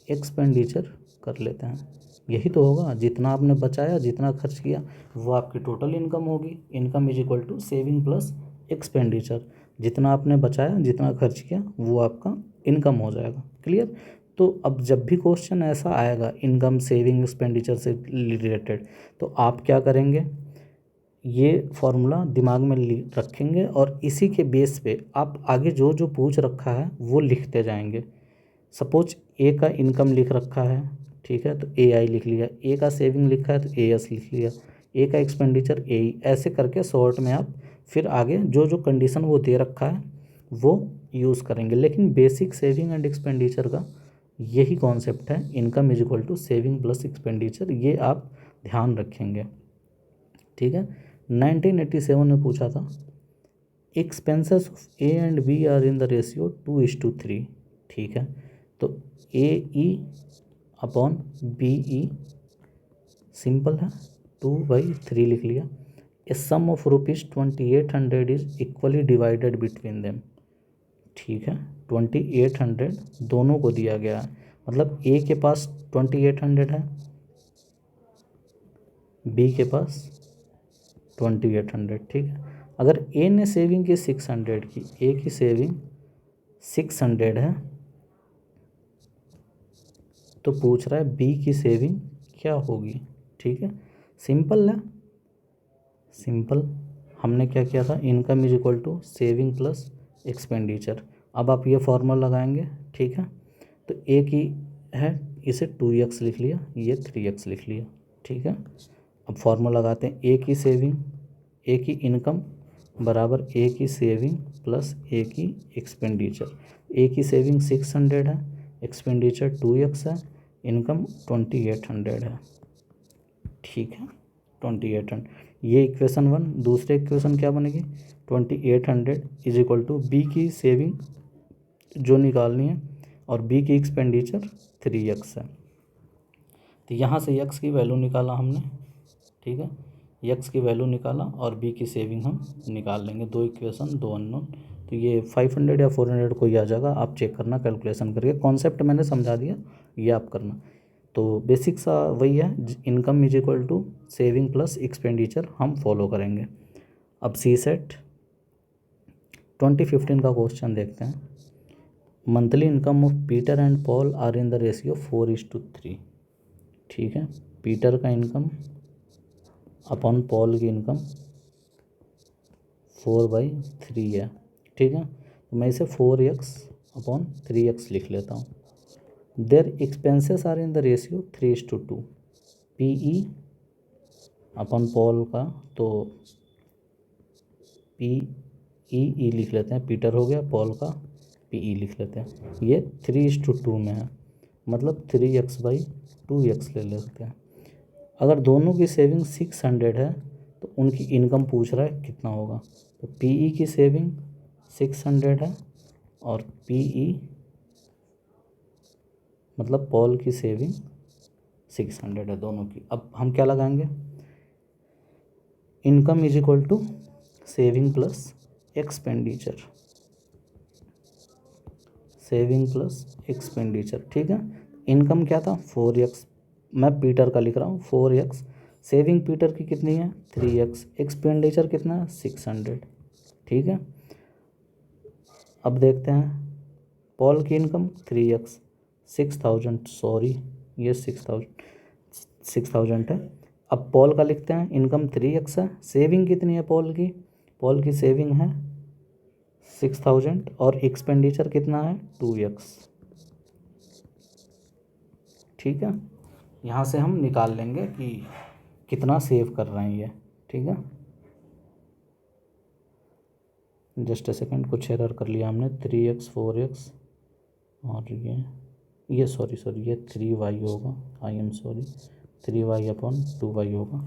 एक्सपेंडिचर कर लेते हैं। यही तो होगा, जितना आपने बचाया, जितना खर्च किया, वो आपकी टोटल इनकम होगी। Income is equal to saving plus expenditure. जितना आपने बचाया, जितना खर्च किया, वो आपका इनकम हो जाएगा। क्लियर? तो अब जब भी क्वेश्चन ऐसा आएगा इनकम सेविंग एक्सपेंडिचर से रिलेटेड, तो आप क्या करेंगे, ये फॉर्मूला दिमाग में रखेंगे और इसी के बेस पे आप आगे जो जो पूछ रखा है वो लिखते जाएंगे। सपोज ए का इनकम लिख रखा है, ठीक है, तो ए आई लिख लिया। ए का सेविंग लिखा है तो ए एस लिख लिया। ए का एक्सपेंडिचर ए ई, ऐसे करके शॉर्ट में आप फिर आगे जो जो कंडीशन वो दे रखा है वो यूज़ करेंगे। लेकिन बेसिक सेविंग एंड एक्सपेंडिचर का यही कॉन्सेप्ट है, income is equal to saving plus expenditure, ये आप ध्यान रखेंगे, ठीक है। 1987 में पूछा था expenses of A and B are in the ratio 2:3, ठीक है। तो A E upon B E simple है, 2/3 लिख लिया। A sum of ₹2800 is equally divided between them, ठीक है। 2800 दोनों को दिया गया है, मतलब ए के पास 2800 है, बी के पास 2800, ठीक है। अगर ए ने सेविंग की 600 की, ए की सेविंग 600 है, तो पूछ रहा है बी की सेविंग क्या होगी, ठीक है। सिंपल है, सिंपल। हमने क्या किया था, income is equal to saving plus expenditure. अब आप ये फॉर्मूला लगाएंगे, ठीक है। तो ए की है, इसे 2x लिख लिया, ये 3x लिख लिया, ठीक है। अब फॉर्मूला लगाते हैं, ए की सेविंग, ए की इनकम बराबर ए की सेविंग प्लस ए की एक्सपेंडिचर। ए की सेविंग 600 है, एक्सपेंडिचर 2x है, इनकम 2800 है, ठीक है। 2800, ये इक्वेशन 1। दूसरे इक्वेशन क्या बनेगी, 2800 इज इक्वल टू बी की सेविंग जो निकालनी है और बी की एक्सपेंडिचर 3x है। तो यहाँ से x की वैल्यू निकाला हमने, ठीक है। x की वैल्यू निकाला और b की सेविंग हम निकाल लेंगे। दो इक्वेशन, दो अननोन, तो ये 500 या 400 कोई आ जाएगा। आप चेक करना कैलकुलेशन करके, कॉन्सेप्ट मैंने समझा दिया, ये आप करना। तो बेसिक सा वही है, income is equal to saving plus expenditure हम फॉलो करेंगे। अब सी सेट 2015 का क्वेश्चन देखते हैं। Monthly income of Peter and Paul are in the ratio 4:3, ठीक है। पीटर का इनकम अपॉन पॉल की इनकम 4/3 है, ठीक है। तो मैं इसे 4x अपॉन 3x लिख लेता हूँ। Their expenses are in the ratio 3:2। P E upon Paul का, तो पी ई लिख लेते हैं, पीटर हो गया, पॉल का पी लिख लेते हैं। ये 3:2 में है, मतलब 3x/2x ले लेते हैं। अगर दोनों की सेविंग 600 है तो उनकी इनकम पूछ रहा है कितना होगा। तो पी की सेविंग 600 है और पी मतलब पॉल की सेविंग 600 है दोनों की। अब हम क्या लगाएंगे, income is equal to saving plus expenditure, saving plus expenditure. ठीक है, इनकम क्या था 4x, मैं पीटर का लिख रहा हूँ 4x, सेविंग पीटर की कितनी है 3x, एक्सपेंडिचर कितना है 600। ठीक है, अब देखते हैं पॉल की इनकम 3x 6000, सॉरी ये 6000 है। अब पॉल का लिखते हैं, इनकम 3x है, सेविंग कितनी है पॉल की सेविंग है 6000 और एक्सपेंडिचर कितना है 2x। ठीक है, यहाँ से हम निकाल लेंगे कि कितना सेव कर रहे हैं ये। ठीक है, जस्ट अ सेकेंड, कुछ एरर कर लिया हमने, 3x 4x और ये सॉरी ये 3y होगा, आई एम सॉरी, 3y/2y होगा।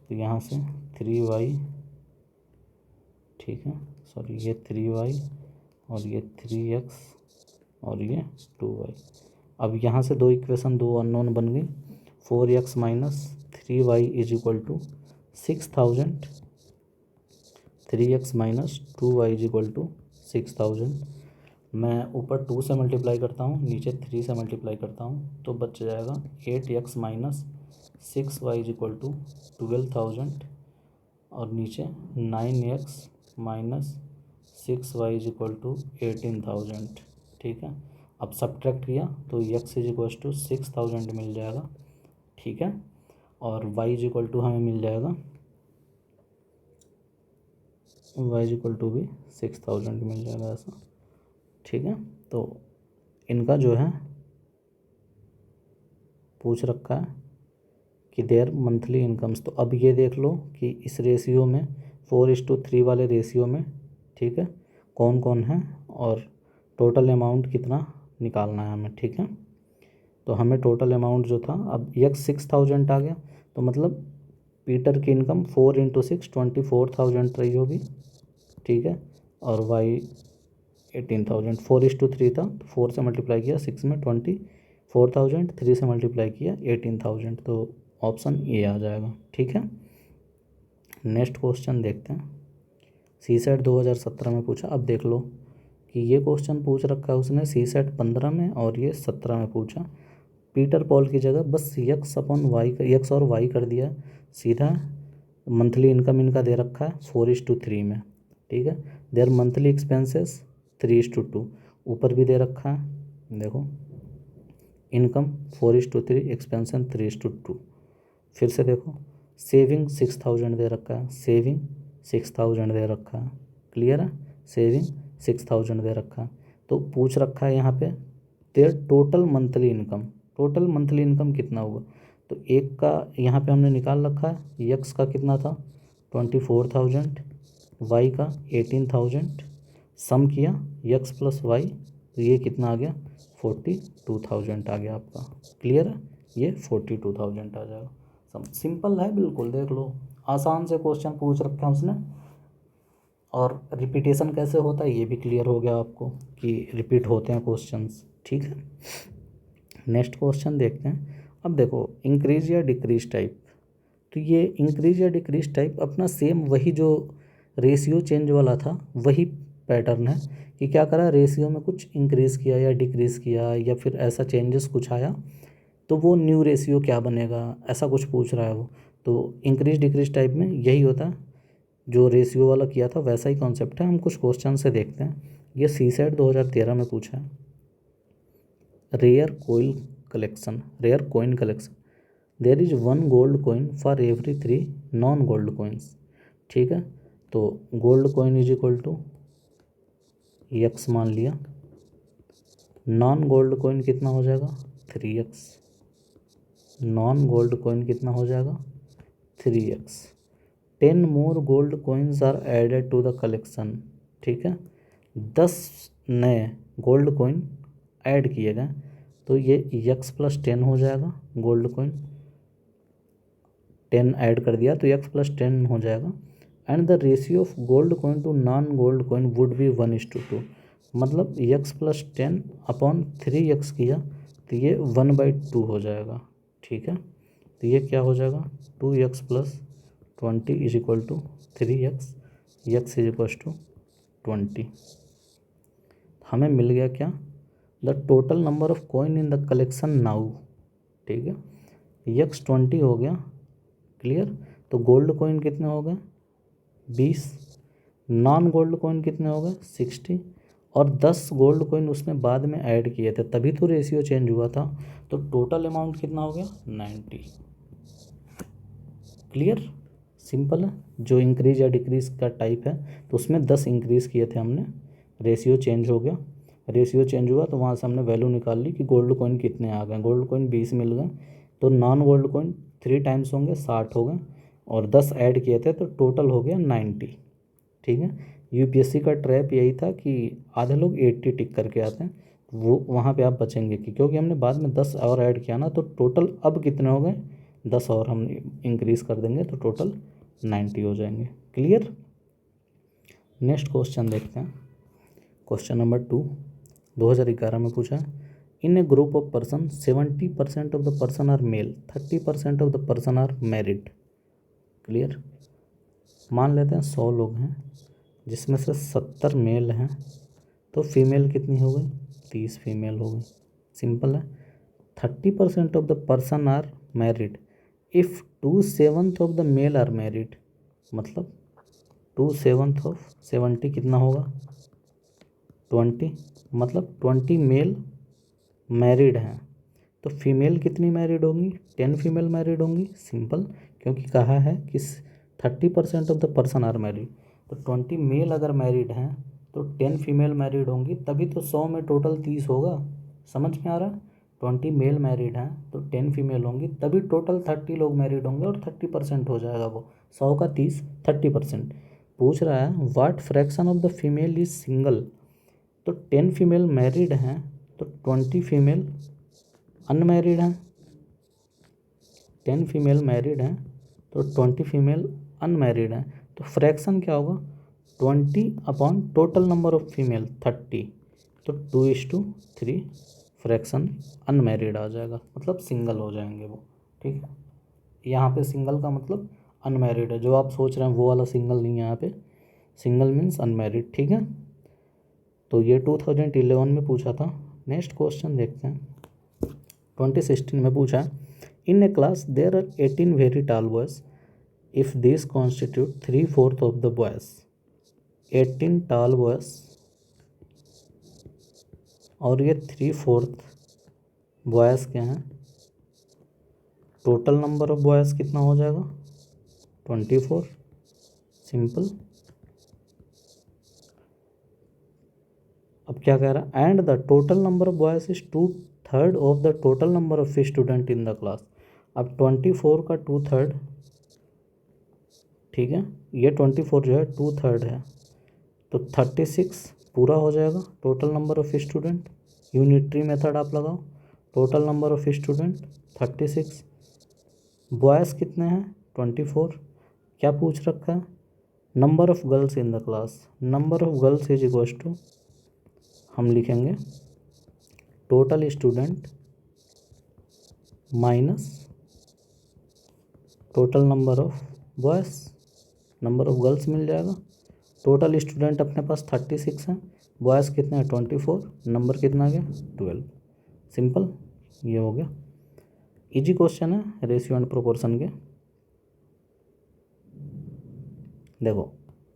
तो यहाँ से 3y, ठीक है सॉरी, ये 3y और ये 3x और ये 2y। अब यहाँ से दो इक्वेशन, दो अननोन बन गई, 4x - 3y is equal to 6000, 3x - 2y is equal to 6000। मैं ऊपर 2 से मल्टीप्लाई करता हूँ, नीचे 3 से मल्टीप्लाई करता हूँ, तो बच जाएगा 8x - 6y is equal to 12000 और नीचे 9x - 6y is equal to 18000। ठीक है, अब सब्ट्रैक्ट किया तो x इज इक्वल टू 6000 मिल जाएगा। ठीक है, और y इज इक्वल टू हमें मिल जाएगा, y इज इक्वल टू भी 6000 मिल जाएगा ऐसा। ठीक है, तो इनका जो है पूछ रखा है कि देयर मंथली इनकम्स। तो अब ये देख लो कि इस रेशियो में 4:3 वाले रेशियो में, ठीक है, कौन कौन है और टोटल अमाउंट कितना निकालना है हमें। ठीक है, तो हमें टोटल अमाउंट जो था, अब x 6000 आ गया, तो मतलब पीटर की इनकम 4 × 6 24,000 रही होगी। ठीक है, और y 18,000, 4:3 था तो 4 से मल्टीप्लाई किया 6 में 24,000, 3 से मल्टीप्लाई किया 18,000, तो ऑप्शन ए आ जाएगा। ठीक है, नेक्स्ट क्वेश्चन देखते हैं। CSET 2017 में पूछा। अब देख लो कि ये क्वेश्चन पूछ रखा है उसने CSET 15 में और ये 17 में पूछा। पीटर पॉल की जगह बस x और y कर दिया, सीधा मंथली इनकम इनका दे रखा है 4:3 में। ठीक है, देयर मंथली एक्सपेंसेस 3:2, ऊपर भी दे रखा है, देखो इनकम 4:3, एक्सपेंसन 3:2। फिर से देखो, सेविंग 6000 दे रखा है, सेविंग 6000 दे रखा है, क्लियर है, सेविंग 6000 दे रखा है। तो पूछ रखा है यहाँ पे देयर टोटल मंथली इनकम कितना हुआ। तो एक का यहाँ पे हमने निकाल रखा है, यक्स का कितना था 24,000, वाई का 18,000, सम किया यक्स प्लस वाई, तो ये कितना आ गया 42,000 आ गया आपका। क्लियर है, ये 42,000 आ जाएगा। सिंपल है बिल्कुल, देख लो आसान से क्वेश्चन पूछ रखा है उसने। और रिपीटेशन कैसे होता है ये भी क्लियर हो गया आपको कि रिपीट होते हैं क्वेश्चंस। ठीक है, नेक्स्ट क्वेश्चन देखते हैं। अब देखो इंक्रीज या डिक्रीज टाइप, तो ये इंक्रीज या डिक्रीज टाइप अपना सेम वही जो रेशियो चेंज वाला था वही पैटर्न है कि क्या करा, रेशियो में कुछ इंक्रीज़ किया या डिक्रीज़ किया या फिर ऐसा चेंजेस कुछ आया तो वो न्यू रेशियो क्या बनेगा, ऐसा कुछ पूछ रहा है वो। तो इंक्रीज डिक्रीज टाइप में यही होता है, जो रेशियो वाला किया था वैसा ही कॉन्सेप्ट है। हम कुछ क्वेश्चन से देखते हैं। ये CSET 2013 में पूछा है, rare coin collection, there is 1 gold coin for every 3 non gold coins. ठीक है, तो gold coin is equal to x मान लिया, नॉन गोल्ड कॉइन कितना हो जाएगा 3x, नॉन गोल्ड कॉइन कितना हो जाएगा 3x, 10 more gold coins are added to the collection. ठीक है, 10 नए गोल्ड कॉइन ऐड किए गए तो ये यक्स प्लस 10 हो जाएगा। गोल्ड कॉइन 10 ऐड कर दिया तो यक्स प्लस 10 हो जाएगा। And the ratio of gold coin to non gold coin would be 1:2, मतलब यक्स प्लस 10 अपॉन 3x किया तो ये 1/2 हो जाएगा। ठीक है, तो ये क्या हो जाएगा, 2x plus 20 is equal to 3x, x is equal to 20। हमें मिल गया क्या, the total number of coin in the collection now. ठीक है, x 20 हो गया, क्लियर। तो गोल्ड कॉइन कितने हो गए 20, नॉन गोल्ड कॉइन कितने हो गए 60, और 10 गोल्ड कॉइन उसने बाद में ऐड किए थे तभी तो रेशियो चेंज हुआ था। तो टोटल अमाउंट कितना हो गया 90। क्लियर, सिंपल है। जो इंक्रीज या डिक्रीज का टाइप है तो उसमें 10 इंक्रीज़ किए थे हमने, रेशियो चेंज हो गया। रेशियो चेंज हुआ तो वहाँ से हमने वैल्यू निकाल ली कि गोल्ड कॉइन कितने आ गए। गोल्ड कॉइन 20 मिल गए, तो नॉन गोल्ड कॉइन 3 टाइम्स होंगे 60 हो गए, और 10 ऐड किए थे तो टोटल हो गया 90। ठीक है, यूपीएससी का ट्रैप यही था कि आधे लोग 80 टिक करके आते हैं, वो वहाँ पे आप बचेंगे कि क्योंकि हमने बाद में 10 और ऐड किया ना, तो टोटल अब कितने हो गए 10 और हम इंक्रीज़ कर देंगे तो टोटल 90 हो जाएंगे। क्लियर। नेक्स्ट क्वेश्चन देखते हैं, क्वेश्चन नंबर 2 2011 में पूछा है, in a group of person 70% of the person are male, 30% of the person are married. Clear, मान लेते हैं 100 लोग हैं जिसमें से 70 मेल हैं, तो फीमेल कितनी हो गई 30 फीमेल हो गई। सिंपल है। 30% of the person are married, if 2/7 of the male are married, मतलब 2/7 ऑफ 70 कितना होगा 20, मतलब 20 मेल मैरिड हैं, तो फीमेल कितनी मैरिड होंगी 10 फीमेल मैरिड होंगी। सिंपल, क्योंकि कहा है कि 30% of the person are married, तो 20 मेल अगर मैरिड हैं तो 10 फीमेल मैरिड होंगी, तभी तो 100 में टोटल 30 होगा। समझ में आ रहा है, 20 मेल मैरिड हैं तो 10 फीमेल होंगी, तभी टोटल 30 लोग मैरिड होंगे और 30% हो जाएगा वो 100 का 30 30%। पूछ रहा है what fraction of the female is single, तो 10 फीमेल मैरिड हैं तो 20 फीमेल अनमैरिड हैं, 10 फीमेल मैरिड हैं तो 20 फीमेल अनमैरिड हैं, तो फ्रैक्शन क्या होगा 20 upon total number of female 30, तो 2:3 फ्रैक्शन अनमैरिड आ जाएगा, मतलब सिंगल हो जाएंगे वो। ठीक है, यहाँ पे सिंगल का मतलब अनमैरिड है, जो आप सोच रहे हैं वो वाला सिंगल नहीं है, यहाँ पे सिंगल मीन्स अनमैरिड। ठीक है, तो ये 2011 में पूछा था। नेक्स्ट क्वेश्चन देखते हैं, 2016 में पूछा है, in a class there are 18 very tall boys, if this constitute 3/4 of the boys. 18 tall boys और ये 3/4 बॉयज़ के हैं, टोटल नंबर ऑफ बॉयज़ कितना हो जाएगा 24। सिंपल। अब क्या कह रहा है, and the total number of boys is 2/3 of the total number of student in the class. अब 24 का 2/3, ठीक है, ये 24 जो है 2/3 है, तो 36 पूरा हो जाएगा total number of student. Unitary method आप लगाओ, total number of student 36, boys कितने हैं 24। क्या पूछ रखा है, number of girls in the class, number of girls is equal to, हम लिखेंगे total student minus total number of boys, number of girls मिल जाएगा। टोटल स्टूडेंट अपने पास 36 हैं, बॉयज़ कितने हैं 24, नंबर कितना आ गया 12। सिंपल, ये हो गया। इजी क्वेश्चन है रेशियो एंड प्रोपोर्शन के। देखो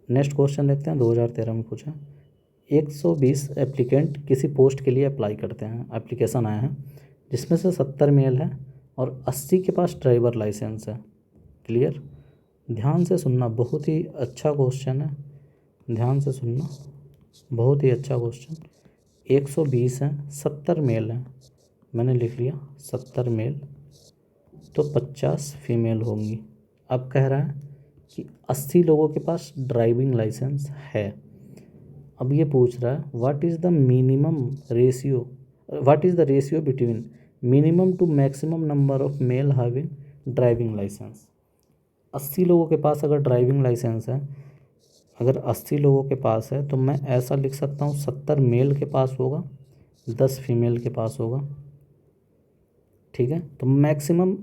नेक्स्ट क्वेश्चन देखते हैं, 2013 में पूछा, 120 एप्लीकेंट किसी पोस्ट के लिए अप्लाई करते हैं, एप्लीकेशन आया है, जिसमें से 70 मेल है और 80 के पास ड्राइवर लाइसेंस है। क्लियर, ध्यान से सुनना, बहुत ही अच्छा क्वेश्चन है, ध्यान से सुनना, बहुत ही अच्छा क्वेश्चन। 120 हैं, 70 मेल हैं, मैंने लिख लिया 70 मेल, तो 50 फीमेल होंगी। अब कह रहा है कि 80 लोगों के पास ड्राइविंग लाइसेंस है, अब ये पूछ रहा है what is the ratio between minimum to maximum number of male having driving licence. 80 लोगों के पास अगर ड्राइविंग लाइसेंस है, अगर 80 लोगों के पास है तो मैं ऐसा लिख सकता हूँ 70 मेल के पास होगा, 10 फीमेल के पास होगा। ठीक है, तो मैक्सिमम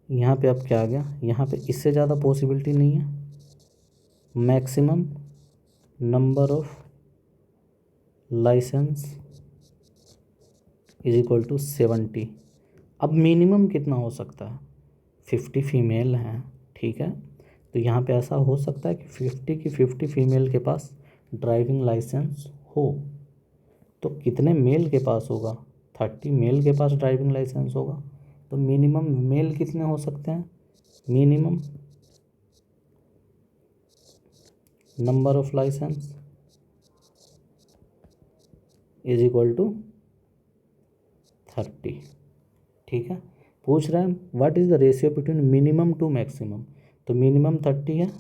यहाँ पे अब क्या आ गया, यहाँ पे इससे ज़्यादा पॉसिबिलिटी नहीं है। Maximum number of licence is equal to 70। अब मिनिमम कितना हो सकता है, 50 फीमेल हैं। ठीक है, तो यहाँ पे ऐसा हो सकता है कि 50 की 50 फीमेल के पास ड्राइविंग लाइसेंस हो। तो कितने मेल के पास होगा, 30 मेल के पास ड्राइविंग लाइसेंस होगा। तो मिनिमम मेल कितने हो सकते हैं, minimum number of licence is equal to 30। ठीक है, पूछ रहा है what is the ratio between minimum to maximum. तो मिनिमम 30 है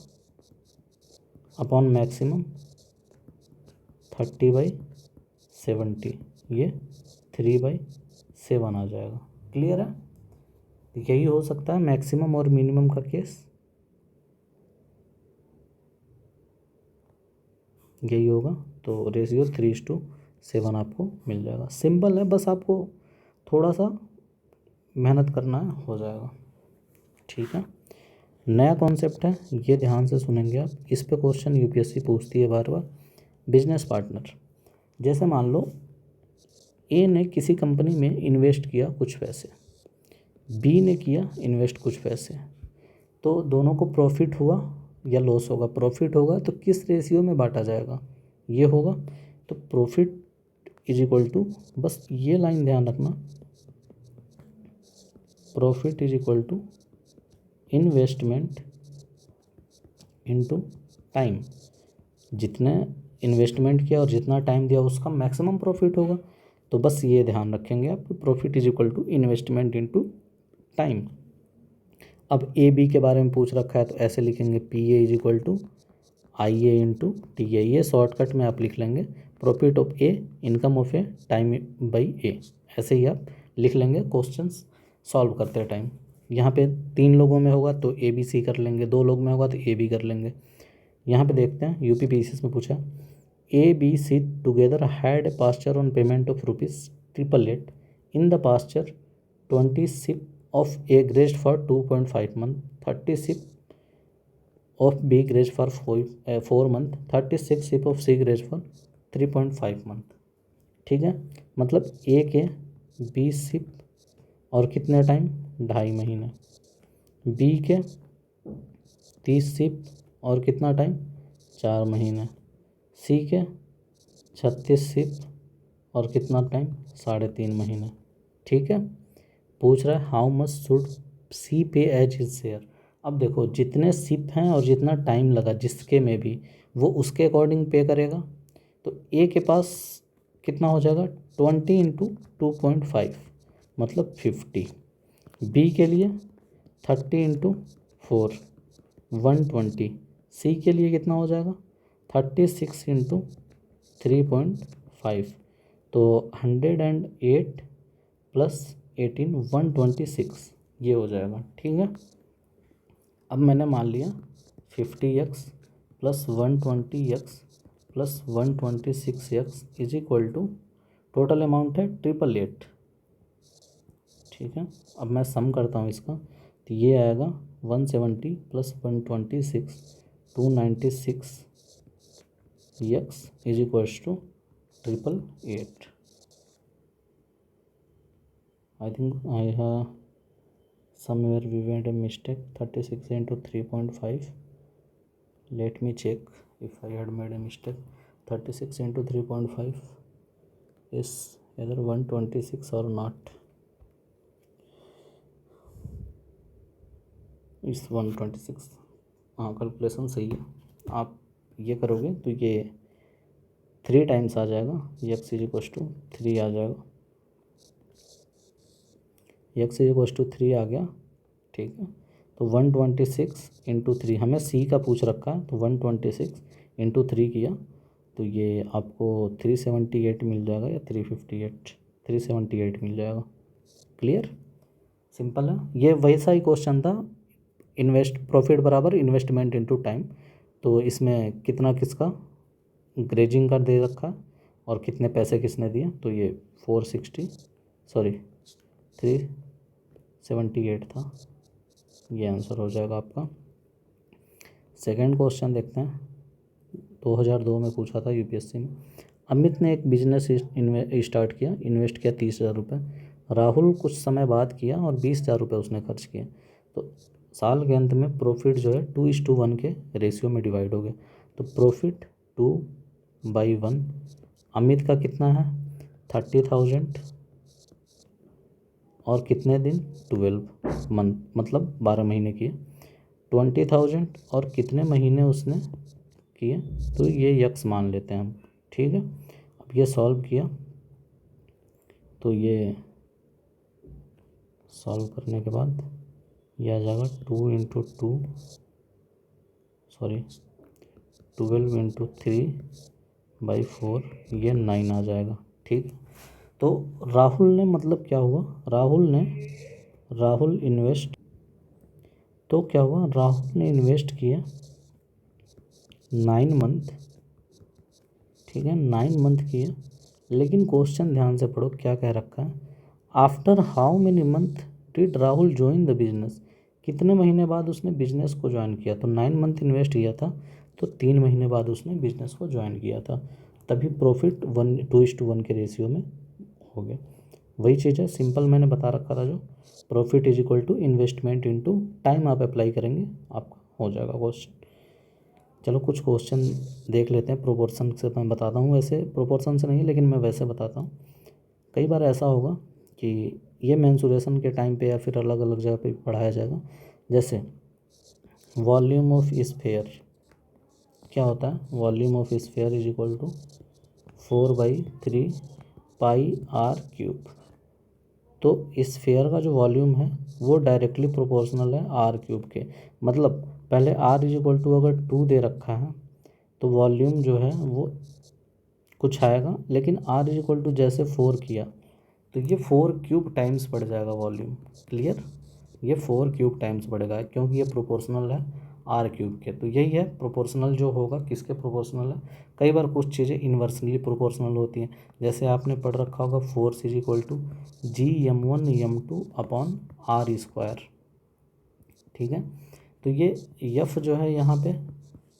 अपॉन मैक्सिमम 30/70, ये 3/7 आ जाएगा। क्लियर है, तो यही हो सकता है मैक्सिमम और मिनिमम का केस, यही होगा। तो रेशियो 3:7 आपको मिल जाएगा। सिंपल है, बस आपको थोड़ा सा मेहनत करना है, हो जाएगा। ठीक है, नया कॉन्सेप्ट है, ये ध्यान से सुनेंगे आप। इस पे क्वेश्चन यूपीएससी पूछती है बार बार। बिजनेस पार्टनर, जैसे मान लो ए ने किसी कंपनी में इन्वेस्ट किया कुछ पैसे, बी ने किया इन्वेस्ट कुछ पैसे, तो दोनों को प्रॉफिट हुआ या लॉस होगा। प्रॉफिट होगा तो किस रेशियो में बांटा जाएगा, ये होगा। तो प्रॉफिट इज इक्वल टू, बस ये लाइन ध्यान रखना, profit is equal to investment into time. जितने इन्वेस्टमेंट किया और जितना टाइम दिया उसका मैक्सिमम प्रॉफिट होगा। तो बस ये ध्यान रखेंगे आप, profit is equal to investment into time. अब ए बी के बारे में पूछ रखा है तो ऐसे लिखेंगे P A is equal to I A into T A. ये शॉर्टकट में आप लिख लेंगे profit of A, income of A, time by A. ऐसे ही आप लिख लेंगे क्वेश्चंस सॉल्व करते टाइम। यहाँ पे 3 लोगों में होगा तो ए बी सी कर लेंगे, 2 लोग में होगा तो ए बी कर लेंगे। यहाँ पे देखते हैं यूपी पीसीएस में पूछा A B C together had a pasture on payment of ₹888 in the pasture 20 sheep of A grazed for 2.5 month, 30 sheep of B grazed for 4 month, 36 sheep of C grazed for 3.5 month. ठीक है, मतलब ए के 20 ship और कितने time, 2.5 महीने, B के 30 ship और कितना टाइम, 4 महीने, सी के 36 शिप और कितना टाइम, 3.5 महीने। ठीक है, पूछ रहा है हाउ मच शुड सी पे एज हिज शेयर। अब देखो जितने शिप हैं और जितना टाइम लगा जिसके में भी, वो उसके अकॉर्डिंग पे करेगा। तो ए के पास कितना हो जाएगा, 20 इंटू 2.5 मतलब 50। बी के लिए 30 इंटू 4 120। सी के लिए कितना हो जाएगा, 36 इंटू 3.5 तो 108 प्लस 18 126 ये हो जाएगा। ठीक है, अब मैंने मान लिया 50x plus 120x plus 126x is equal to, total amount है 888। ठीक है, अब मैं सम करता हूँ इसका, तो ये आएगा 170 plus 126 296 x is equals to 888। I think I have somewhere we made a mistake, 36 into 3.5. Let me check if I had made a mistake. 36 into 3.5 is either 126 or not. It's 126. हाँ, कैलकुलेशन सही है। आप ये करोगे तो ये 3 times आ जाएगा, x is equals to 3 आ जाएगा, x इज इक्वल्स टू 3 आ गया। ठीक है, तो 126 इंटू 3, हमें सी का पूछ रखा है तो 126 इंटू 3 किया तो ये आपको 378 मिल जाएगा या 358, 378 मिल जाएगा। क्लियर, सिंपल है। ये वैसा ही क्वेश्चन था, इन्वेस्ट प्रॉफिट बराबर इन्वेस्टमेंट इनटू टाइम। तो इसमें कितना किसका ग्रेजिंग का दे रखा और कितने पैसे किसने दिए, तो ये 378 था, ये आंसर हो जाएगा आपका। सेकंड क्वेश्चन देखते हैं, 2002 में पूछा था यूपीएससी में। अमित ने एक बिजनेस स्टार्ट किया, इन्वेस्ट किया 30,000 रुपये। राहुल कुछ समय बाद किया और 20,000 रुपये उसने खर्च किए। तो साल के अंत में प्रॉफिट जो है 2:1 के रेशियो में डिवाइड हो गया। तो प्रॉफिट 2/1, अमित का कितना है 30,000 और कितने दिन 12 मंथ, मतलब 12 महीने किए। 20,000 और कितने महीने उसने किए, तो ये यक्स मान लेते हैं हम। ठीक है, अब ये सॉल्व किया तो ये सॉल्व करने के बाद ये आ जाएगा 12 इंटू 3/4, ये 9 आ जाएगा। ठीक, तो राहुल ने, मतलब क्या हुआ, राहुल इन्वेस्ट, तो क्या हुआ, राहुल ने इन्वेस्ट किया 9 मंथ। ठीक है, 9 मंथ किया, लेकिन क्वेश्चन ध्यान से पढ़ो क्या कह रखा है, after how many month did Rahul join the business, कितने महीने बाद उसने बिजनेस को ज्वाइन किया। तो 9 मंथ इन्वेस्ट किया था, तो 3 महीने बाद उसने बिजनेस को ज्वाइन किया था, तभी प्रॉफिट 2:1 के रेशियो में हो गया। वही चीज़ है, सिंपल मैंने बता रखा था, जो profit is equal to investment into time आप अप्लाई करेंगे आपका हो जाएगा क्वेश्चन। चलो कुछ क्वेश्चन देख लेते हैं, प्रोपोर्शन से मैं बताता हूँ, वैसे प्रोपोर्शन से नहीं लेकिन मैं वैसे बताता हूँ। कई बार ऐसा होगा कि ये मेंसुरेशन के टाइम पे या फिर अलग अलग जगह पे पढ़ाया जाएगा। जैसे वॉल्यूम ऑफ स्फीयर क्या होता है, volume of sphere is equal to 4/3 πr³। तो स्फीयर का जो वॉल्यूम है वो डायरेक्टली प्रोपोर्शनल है r³ के, मतलब पहले r इज इक्वल टू अगर 2 दे रखा है तो वॉल्यूम जो है वो कुछ आएगा, लेकिन r इज इक्वल टू जैसे 4 किया तो ये 4³ टाइम्स बढ़ जाएगा वॉल्यूम। क्लियर, ये 4³ टाइम्स बढ़ेगा क्योंकि ये प्रोपोर्शनल है r³ के। तो यही है प्रोपोर्शनल जो होगा किसके प्रोपोर्शनल है। कई बार कुछ चीज़ें इन्वर्सली प्रोपोर्शनल होती हैं, जैसे आपने पढ़ रखा होगा force is equal to Gm1m2/r²। ठीक है, तो ये F जो है यहाँ पे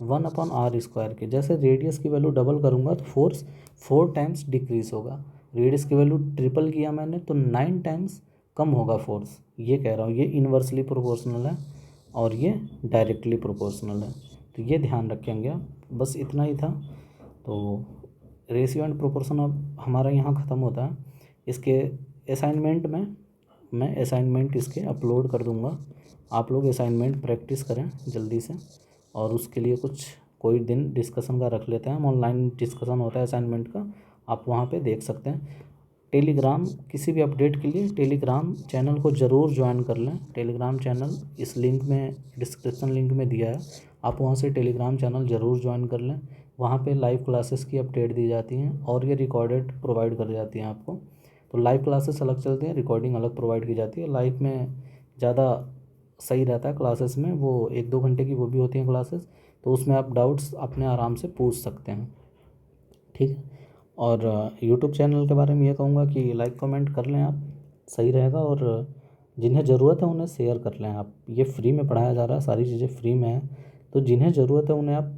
1/r² के, जैसे रेडियस की वैल्यू डबल करूँगा तो फोर्स 4 टाइम्स डिक्रीज होगा, रेडियस की वैल्यू ट्रिपल किया मैंने तो 9 टाइम्स कम होगा फोर्स। ये कह रहा हूँ, ये इन्वर्सली प्रोपोर्शनल है और ये डायरेक्टली प्रोपोर्शनल है, तो ये ध्यान रखेंगे आप। बस इतना ही था। तो रेशियो एंड प्रोपोर्शन अब हमारा यहाँ ख़त्म होता है। इसके असाइनमेंट में मैं असाइनमेंट इसके अपलोड कर दूँगा, आप लोग असाइनमेंट प्रैक्टिस करें जल्दी से, और उसके लिए कोई दिन डिस्कशन का रख लेते हैं हम, ऑनलाइन डिस्कशन होता है असाइनमेंट का, आप वहाँ पे देख सकते हैं। टेलीग्राम, किसी भी अपडेट के लिए टेलीग्राम चैनल को ज़रूर ज्वाइन कर लें। टेलीग्राम चैनल इस लिंक में, डिस्क्रिप्शन लिंक में दिया है, आप वहाँ से टेलीग्राम चैनल ज़रूर ज्वाइन कर लें। वहाँ पे लाइव क्लासेस की अपडेट दी जाती हैं और ये रिकॉर्डेड प्रोवाइड कर जाती हैं आपको। तो लाइव क्लासेस अलग चलती हैं, रिकॉर्डिंग अलग प्रोवाइड की जाती है। लाइव में ज़्यादा सही रहता है, क्लासेस में वो 1-2 घंटे की वो भी होती हैं क्लासेस, तो उसमें आप डाउट्स अपने आराम से पूछ सकते हैं। ठीक है, और यूट्यूब चैनल के बारे में ये कहूँगा कि लाइक कमेंट कर लें आप, सही रहेगा, और जिन्हें ज़रूरत है उन्हें शेयर कर लें आप। ये फ्री में पढ़ाया जा रहा है, सारी चीज़ें फ्री में है, तो जिन्हें ज़रूरत है उन्हें आप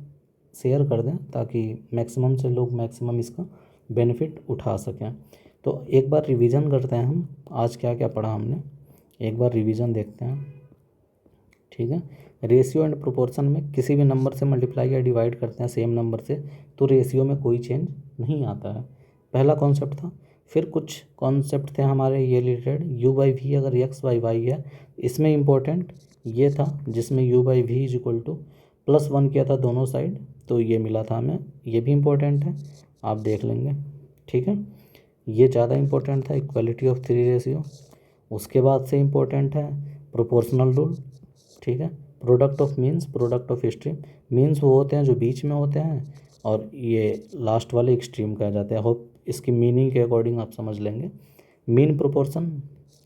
शेयर कर दें ताकि मैक्सिमम से लोग मैक्सिमम इसका बेनिफिट उठा सकें। तो एक बार रिवीजन करते हैं हम, आज क्या क्या पढ़ा हमने, एक बार रिवीजन देखते हैं। ठीक है, रेशियो एंड प्रोपोर्शन में किसी भी नंबर से मल्टीप्लाई या डिवाइड करते हैं सेम नंबर से तो रेशियो में कोई चेंज नहीं आता है, पहला कॉन्सेप्ट था। फिर कुछ कॉन्सेप्ट थे हमारे ये रिलेटेड, u/v अगर x/y है, इसमें इम्पोर्टेंट ये था जिसमें u/v इज इक्वल टू +1 किया था दोनों साइड, तो ये मिला था हमें, ये भी इम्पोर्टेंट है, आप देख लेंगे। ठीक है, ये ज़्यादा इम्पोर्टेंट था, इक्वालिटी ऑफ 3 रेशियो। उसके बाद से इम्पोर्टेंट है प्रोपोर्शनल रूल। ठीक है, product of means, product of stream. Means वो होते हैं जो बीच में होते हैं, और ये लास्ट वाले एक्सट्रीम कहा जाते हैं। होप इसकी मीनिंग के अकॉर्डिंग आप समझ लेंगे। मीन प्रोपोर्शन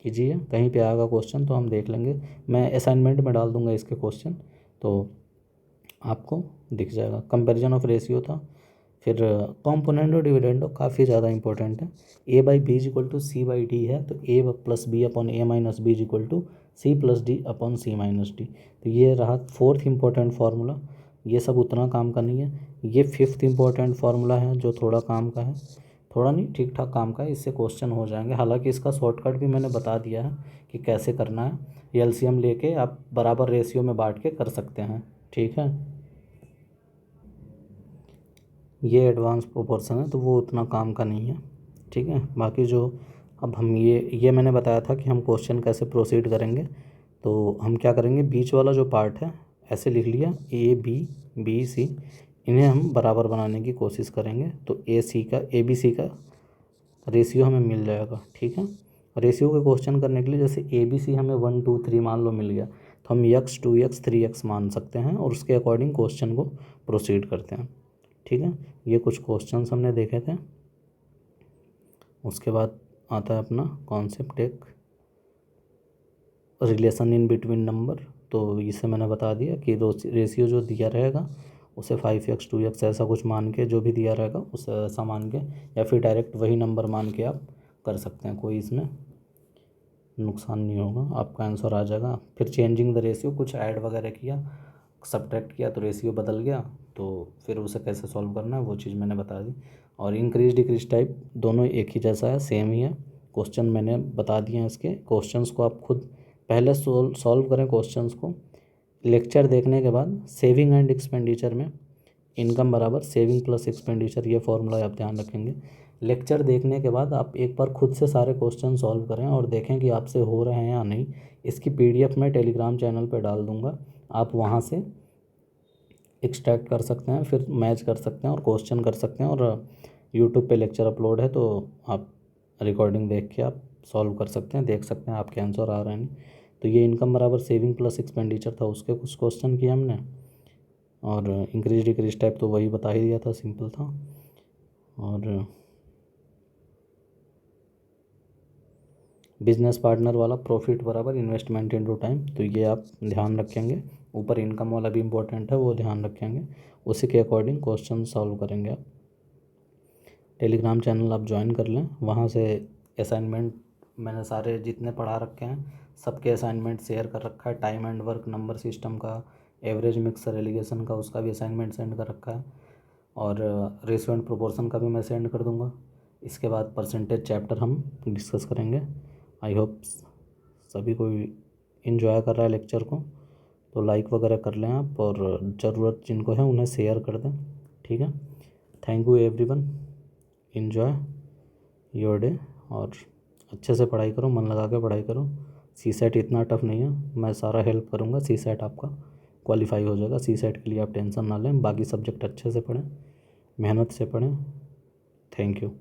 कीजिए, कहीं पे आएगा क्वेश्चन तो हम देख लेंगे, मैं असाइनमेंट में डाल दूंगा इसके क्वेश्चन, तो आपको दिख जाएगा। कंपैरिजन ऑफ रेशियो था। फिर कॉम्पोनेंट और डिविडेंडो काफ़ी ज़्यादा इंपॉर्टेंट है। A by B is equal to C by D है, तो A plus B upon A minus B is equal to C plus D upon C minus D. तो ये रहा फोर्थ इंपॉर्टेंट फार्मूला। ये सब उतना काम का नहीं है। ये फिफ्थ इंपॉर्टेंट फार्मूला है जो थोड़ा काम का है, थोड़ा नहीं ठीक ठाक काम का है, इससे क्वेश्चन हो जाएंगे। हालांकि इसका शॉर्टकट भी मैंने बता दिया है कि कैसे करना है। एलसीएम लेके आप बराबर रेशियो में बांट के कर सकते हैं, ठीक है। ये एडवांस प्रोपोर्शन है तो वो उतना काम का नहीं है, ठीक है। बाकी जो अब हम ये मैंने बताया था कि हम क्वेश्चन कैसे प्रोसीड करेंगे। तो हम क्या करेंगे, बीच वाला जो पार्ट है ऐसे लिख लिया, ए बी बी सी, इन्हें हम बराबर बनाने की कोशिश करेंगे। तो ए बी सी का रेशियो हमें मिल जाएगा, ठीक है। रेशियो के क्वेश्चन करने के लिए जैसे ए बी सी हमें 1 2 3 मान लो मिल गया, तो हम x 2x 3x मान सकते हैं और उसके अकॉर्डिंग क्वेश्चन को प्रोसीड करते हैं, ठीक है। ये कुछ क्वेश्चंस हमने देखे थे। उसके बाद आता है अपना कॉन्सेप्ट एक रिलेशन इन बिटवीन नंबर। तो इसे मैंने बता दिया कि रेशियो जो दिया रहेगा उसे 5x 2x ऐसा कुछ मान के, जो भी दिया रहेगा उसे ऐसा मान के, या फिर डायरेक्ट वही नंबर मान के आप कर सकते हैं, कोई इसमें नुकसान नहीं होगा, आपका आंसर आ जाएगा। फिर चेंजिंग द रेशियो, कुछ ऐड वगैरह किया, सब्ट्रैक्ट किया तो रेशियो बदल गया, तो फिर उसे कैसे सॉल्व करना है वो चीज़ मैंने बता दी। और इंक्रीज डिक्रीज टाइप दोनों एक ही जैसा है, सेम ही है। क्वेश्चन मैंने बता दिए हैं इसके। क्वेश्चंस को आप खुद पहले सॉल्व करें क्वेश्चंस को। लेक्चर देखने के बाद सेविंग एंड एक्सपेंडिचर में इनकम बराबर सेविंग प्लस एक्सपेंडिचर, ये फॉर्मूला आप ध्यान रखेंगे। लेक्चर देखने के बाद आप एक बार खुद से सारे क्वेश्चन सॉल्व करें और देखें कि आपसे हो रहे हैं या नहीं। इसकी पीडीएफ मैं टेलीग्राम चैनल पर डाल दूँगा, आप वहाँ से एक्सट्रैक्ट कर सकते हैं, फिर मैच कर सकते हैं और क्वेश्चन कर सकते हैं। और यूट्यूब पे लेक्चर अपलोड है तो आप रिकॉर्डिंग देख के आप सॉल्व कर सकते हैं, देख सकते हैं आपके आंसर आ रहे हैं नहीं। तो ये इनकम बराबर सेविंग प्लस एक्सपेंडिचर था, उसके कुछ क्वेश्चन किए हमने। और इंक्रीज डिक्रीज टाइप तो वही बता ही दिया था, सिंपल था। और बिजनेस पार्टनर वाला प्रॉफिट बराबर इन्वेस्टमेंट इनटू टाइम, तो ये आप ध्यान रखेंगे। ऊपर इनकम वाला भी इम्पोर्टेंट है, वो ध्यान रखेंगे, उसी के अकॉर्डिंग क्वेश्चन सॉल्व करेंगे आप। टेलीग्राम चैनल आप ज्वाइन कर लें, वहाँ से असाइनमेंट मैंने सारे जितने पढ़ा रखे हैं सबके असाइनमेंट शेयर कर रखा है। Time and work, number system का, एवरेज मिक्सर एलिगेशन का, उसका भी असाइनमेंट सेंड कर रखा है। और रेशियो एंड प्रोपोर्शन का भी मैं सेंड कर दूंगा। इसके बाद परसेंटेज चैप्टर हम डिस्कस करेंगे। आई होप सभी कोई इन्जॉय कर रहा है लेक्चर को, तो लाइक वगैरह कर लें आप, और ज़रूरत जिनको है उन्हें शेयर कर दें, ठीक है। Thank you everyone, enjoy your day, और अच्छे से पढ़ाई करो, मन लगा के पढ़ाई करो। सी सेट इतना टफ नहीं है, मैं सारा हेल्प करूँगा, सी सेट आपका क्वालिफाई हो जाएगा। सी सेट के लिए आप टेंशन ना लें, बाकी सब्जेक्ट अच्छे से पढ़ें, मेहनत से पढ़ें। Thank you.